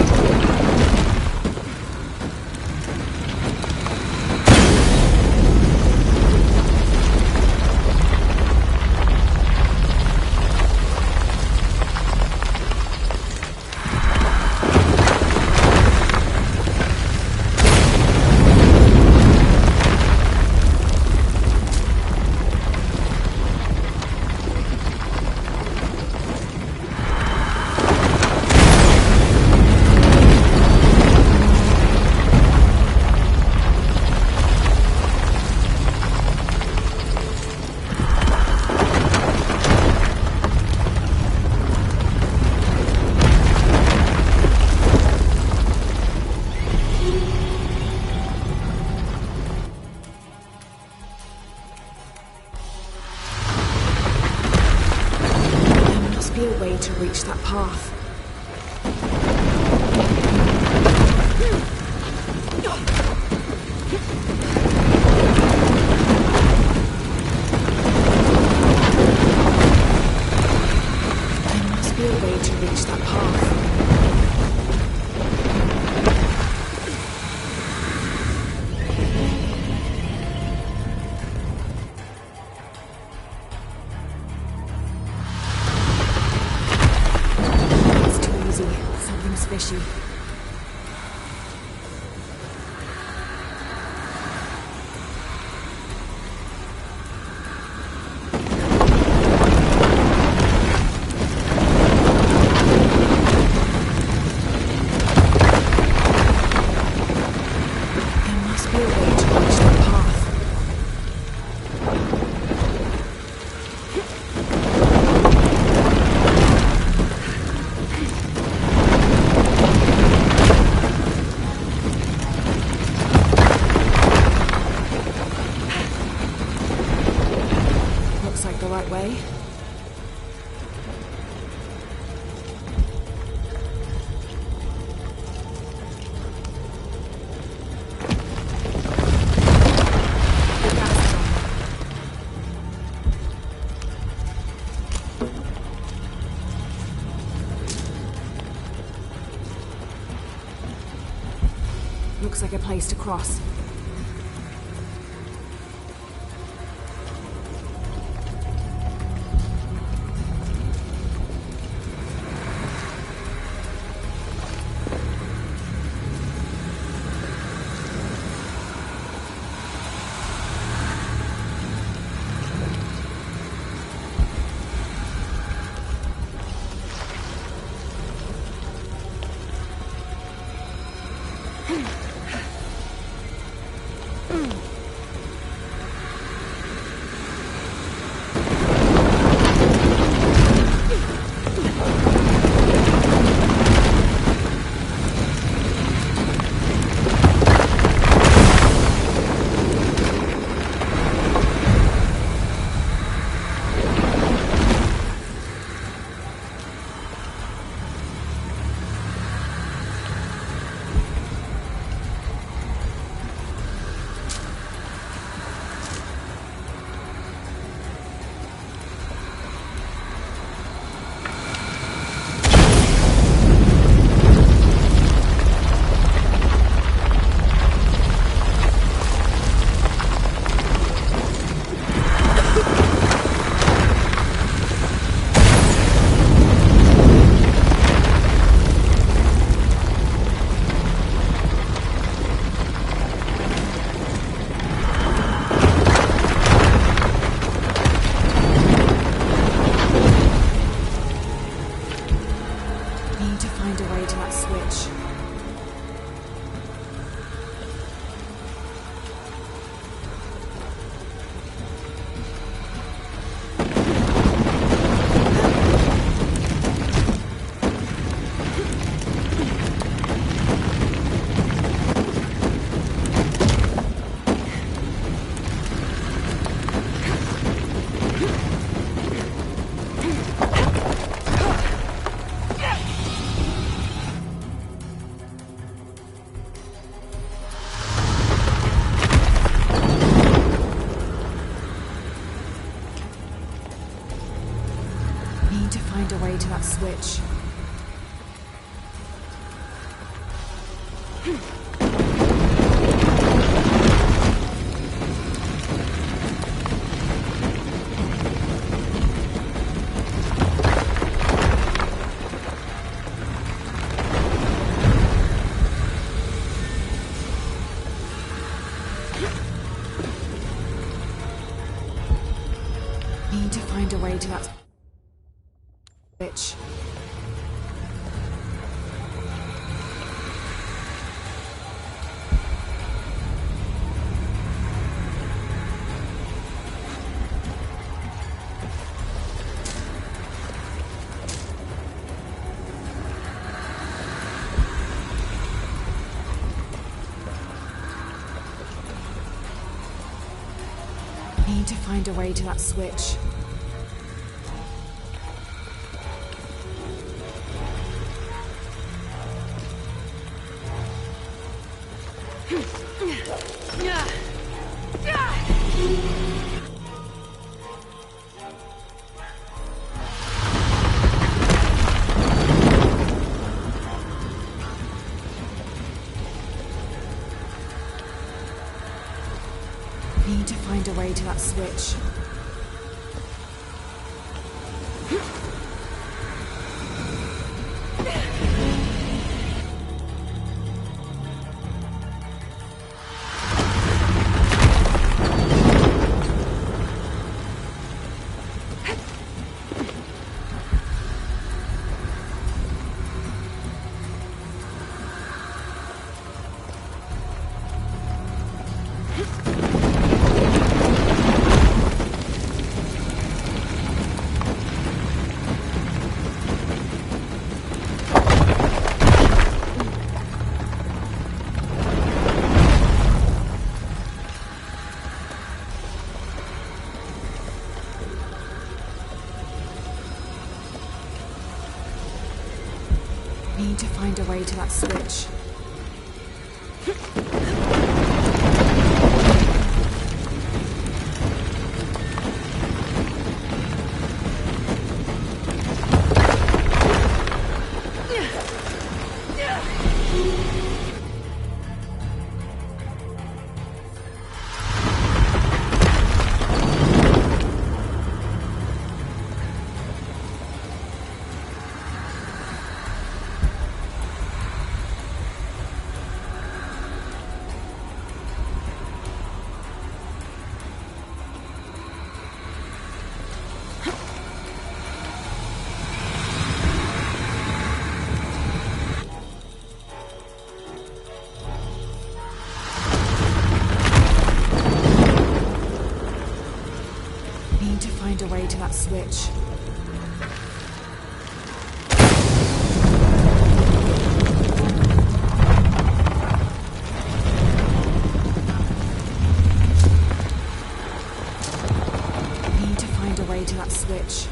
Be a way to reach that path. There must be a way to reach that path. Something's fishy. There must be a way to reach that path. The right way. Looks like a place to cross. to that switch. Need to find a way to that switch. Need to find a way to that switch. Need to find a way to that switch. Need to find a way to that switch. Need to find a way to that switch. Need to find a way to that switch.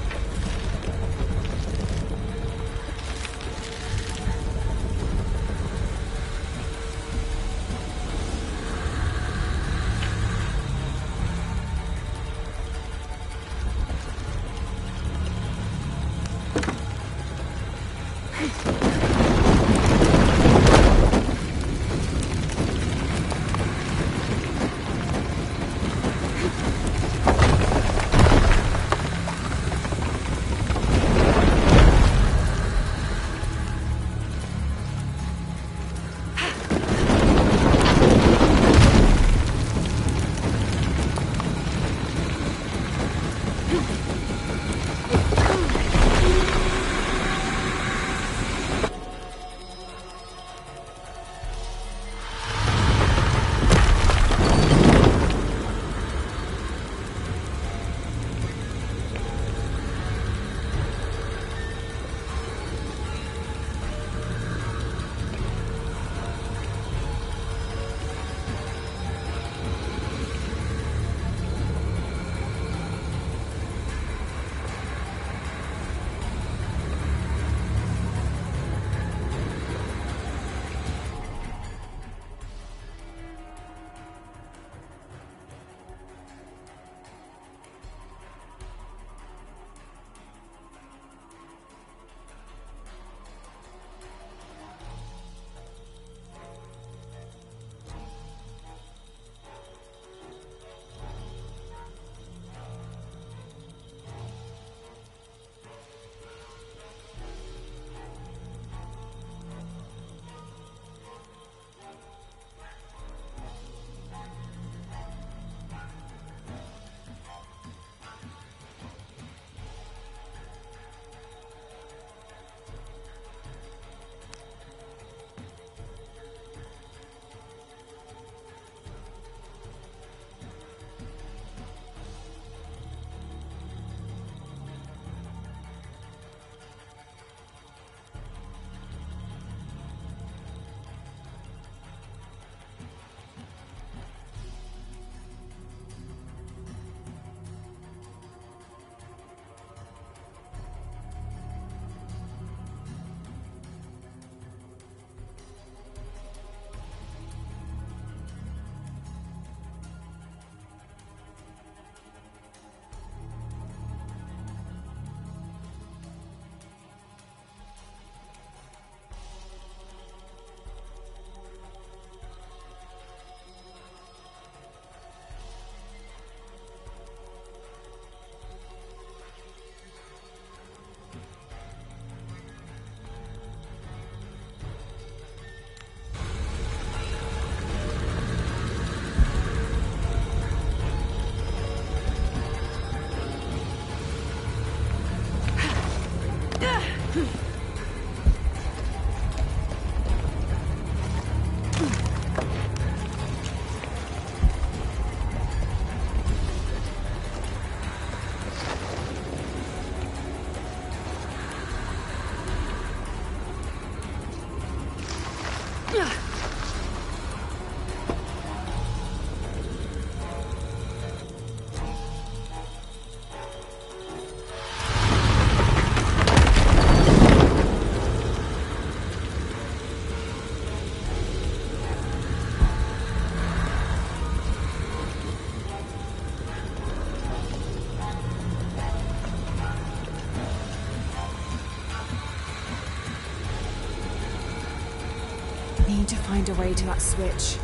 find a way to that switch.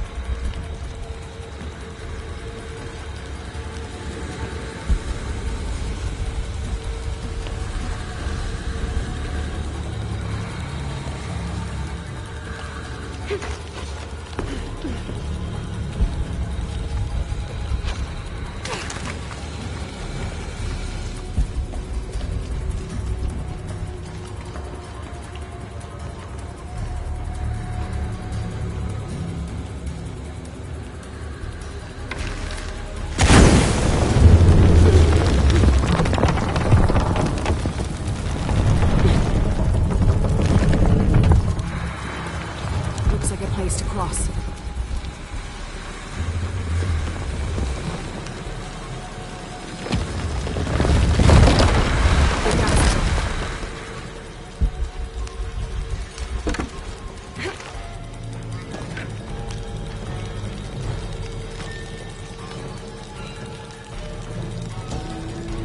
Place to cross.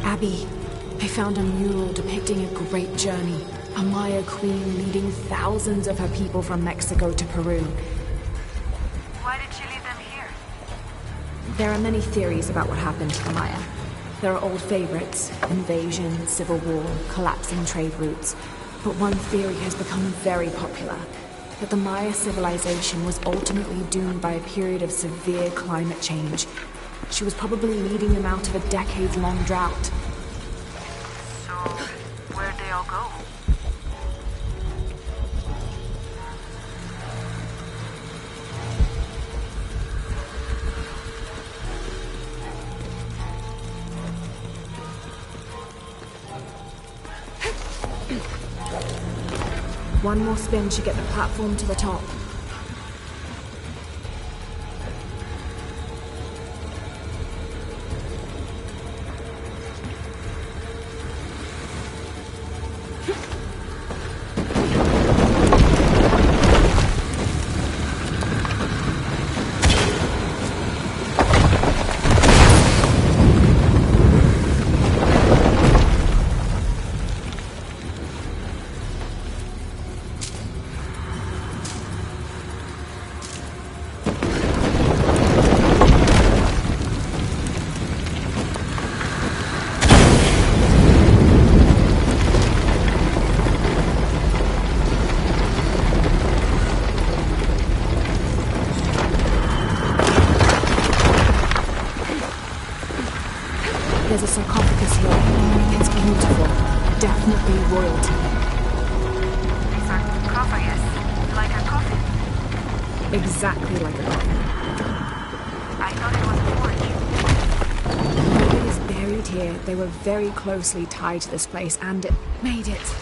Abby, I found a mural depicting a great journey. A Maya queen leading thousands of her people from Mexico to Peru. Why did she leave them here? There are many theories about what happened to the Maya. There are old favorites: invasion, civil war, collapsing trade routes. But one theory has become very popular: that the Maya civilization was ultimately doomed by a period of severe climate change. She was probably leading them out of a decades-long drought. So, where'd they all go? One more spin should get the platform to the top. There's a sarcophagus here. It's beautiful. Definitely royalty. Sarcophagus? Like a coffin? Exactly like a coffin. I thought it was a forge. It is buried here. They were very closely tied to this place, and it made it.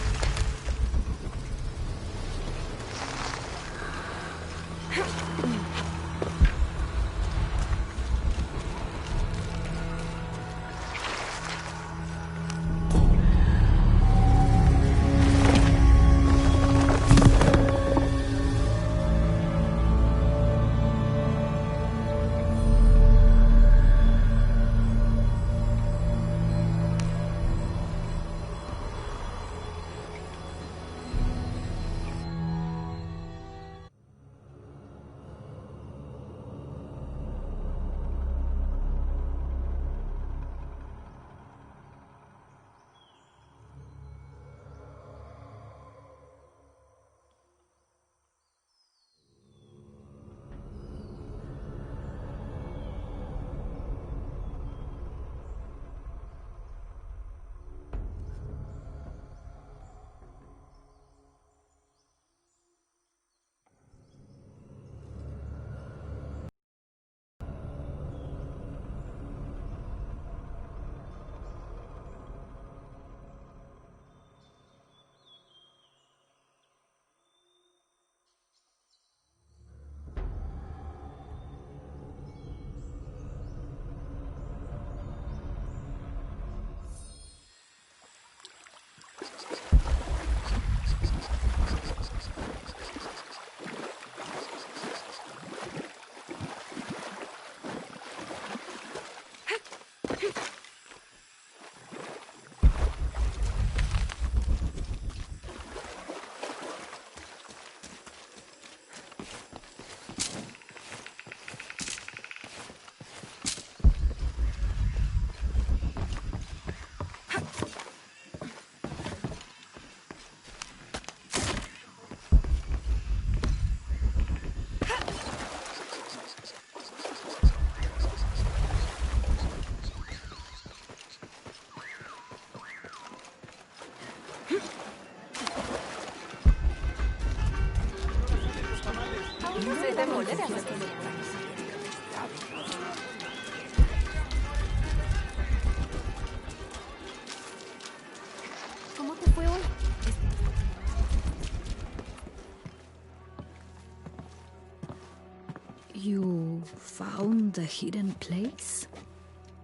found the hidden place?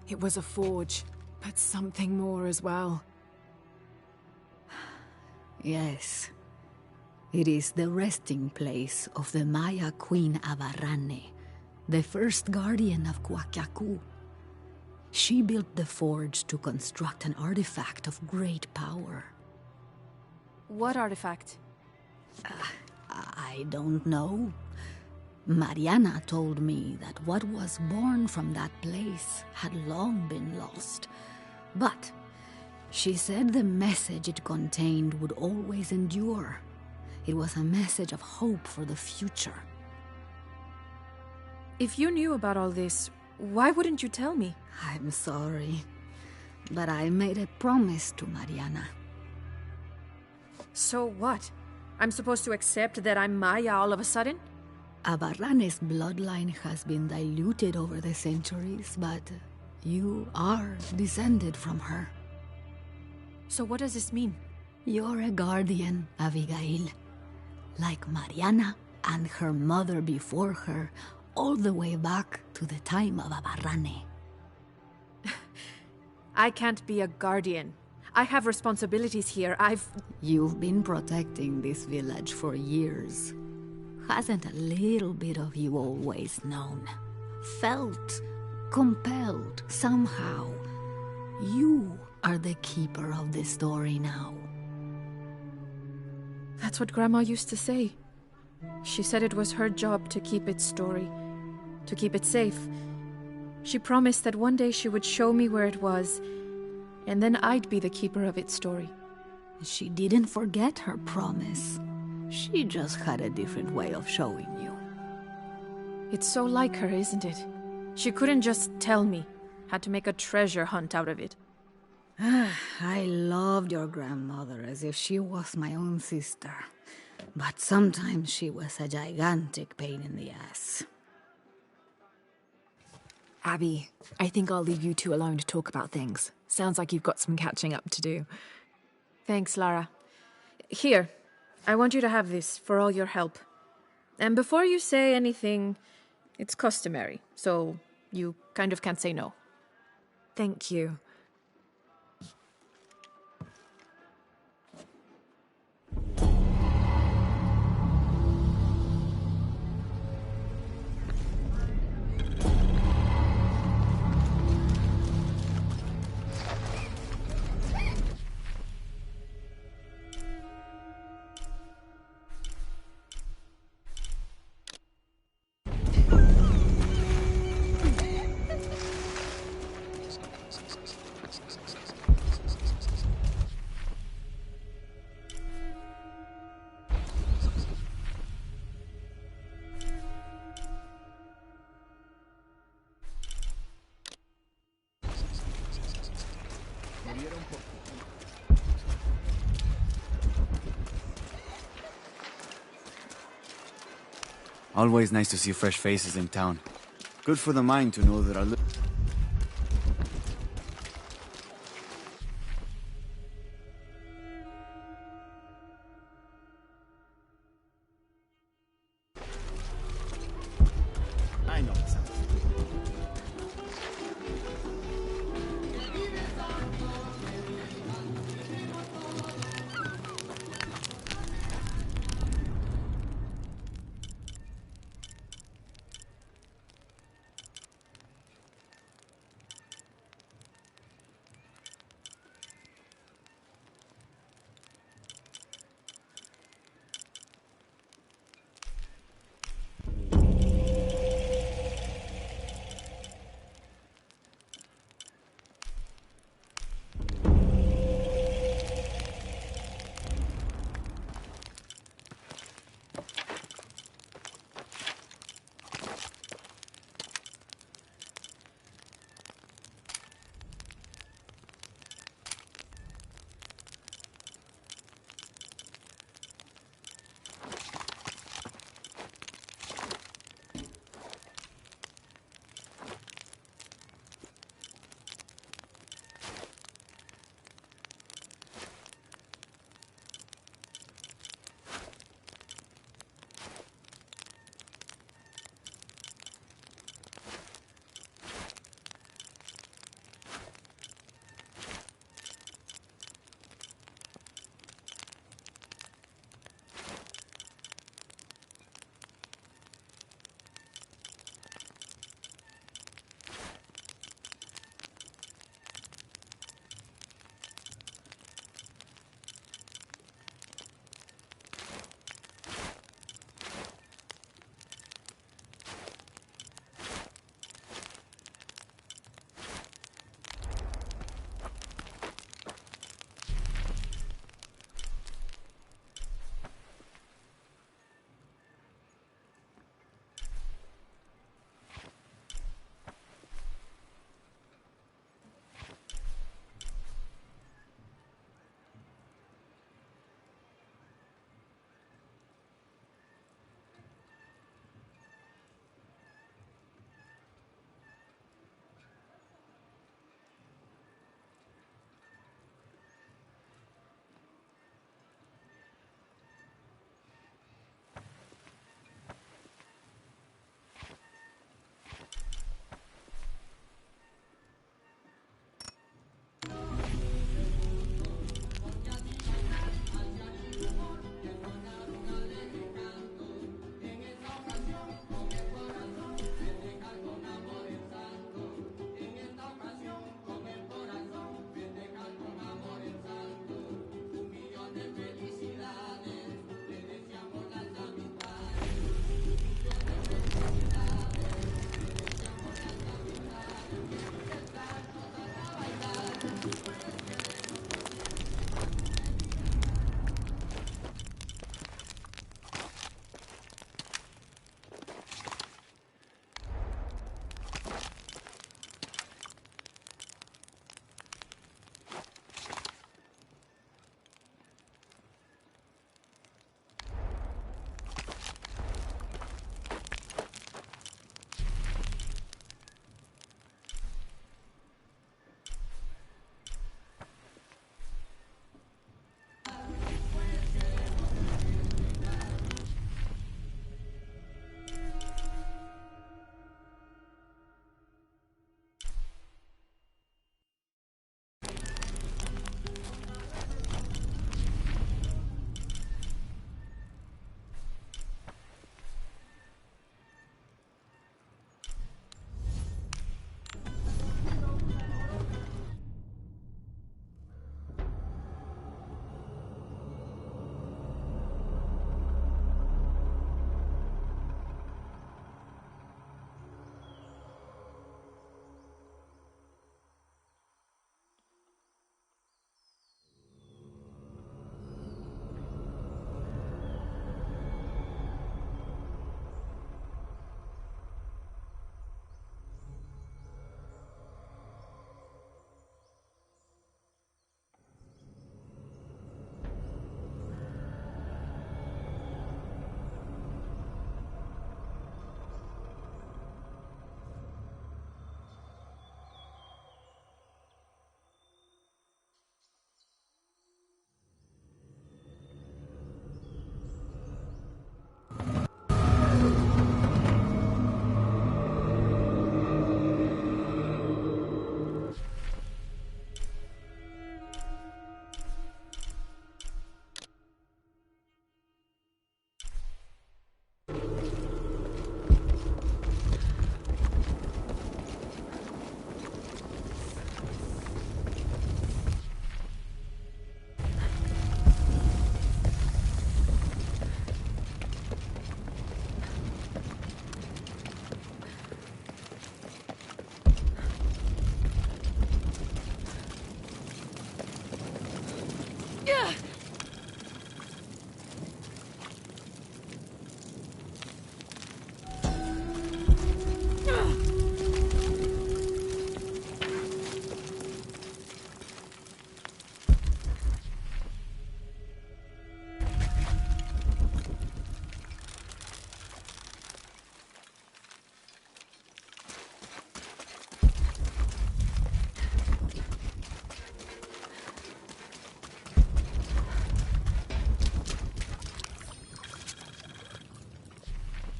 It was a forge, but something more as well. Yes. It is the resting place of the Maya Queen Abarrane, the first guardian of Kwakiaku. She built the forge to construct an artifact of great power. What artifact? I don't know. Mariana told me that what was born from that place had long been lost. But she said the message it contained would always endure. It was a message of hope for the future. If you knew about all this, why wouldn't you tell me? I'm sorry, but I made a promise to Mariana. So what? I'm supposed to accept that I'm Maya all of a sudden? Abarrane's bloodline has been diluted over the centuries, but you are descended from her. So what does this mean? You're a guardian, Abigail. Like Mariana and her mother before her, all the way back to the time of Abarrane. I can't be a guardian. I have responsibilities here. You've been protecting this village for years. Hasn't a little bit of you always known? Felt compelled somehow? You are the keeper of the story now. That's what Grandma used to say. She said it was her job to keep its story, to keep it safe. She promised that one day she would show me where it was, and then I'd be the keeper of its story. She didn't forget her promise. She just had a different way of showing you. It's so like her, isn't it? She couldn't just tell me. Had to make a treasure hunt out of it. I loved your grandmother as if she was my own sister. But sometimes she was a gigantic pain in the ass. Abby, I think I'll leave you two alone to talk about things. Sounds like you've got some catching up to do. Thanks, Lara. Here, I want you to have this for all your help. And before you say anything, it's customary, so you kind of can't say no. Thank you. Always nice to see fresh faces in town. Good for the mind to know that our I know it sounds.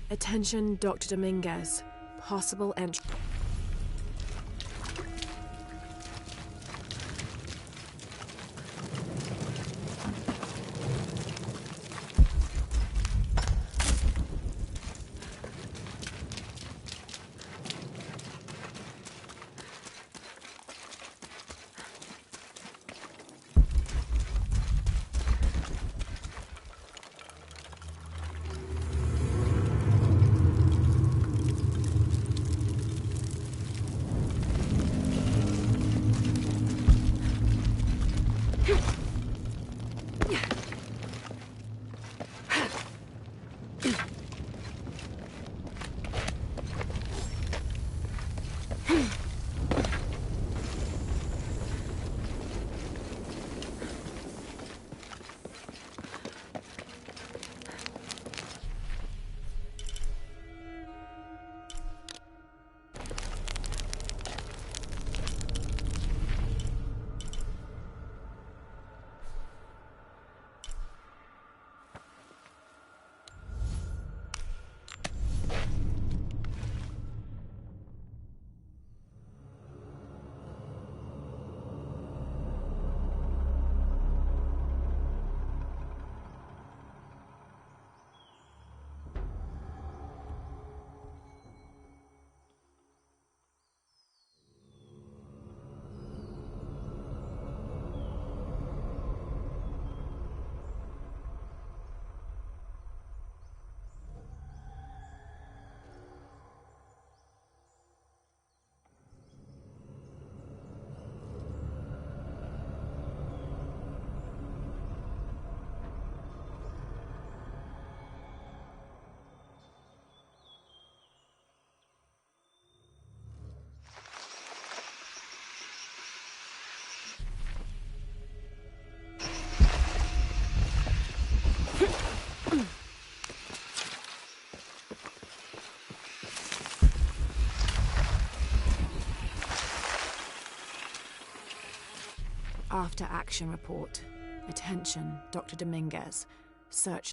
Attention, Dr. Dominguez. Possible entry. After action report. Attention, Dr. Dominguez. Search.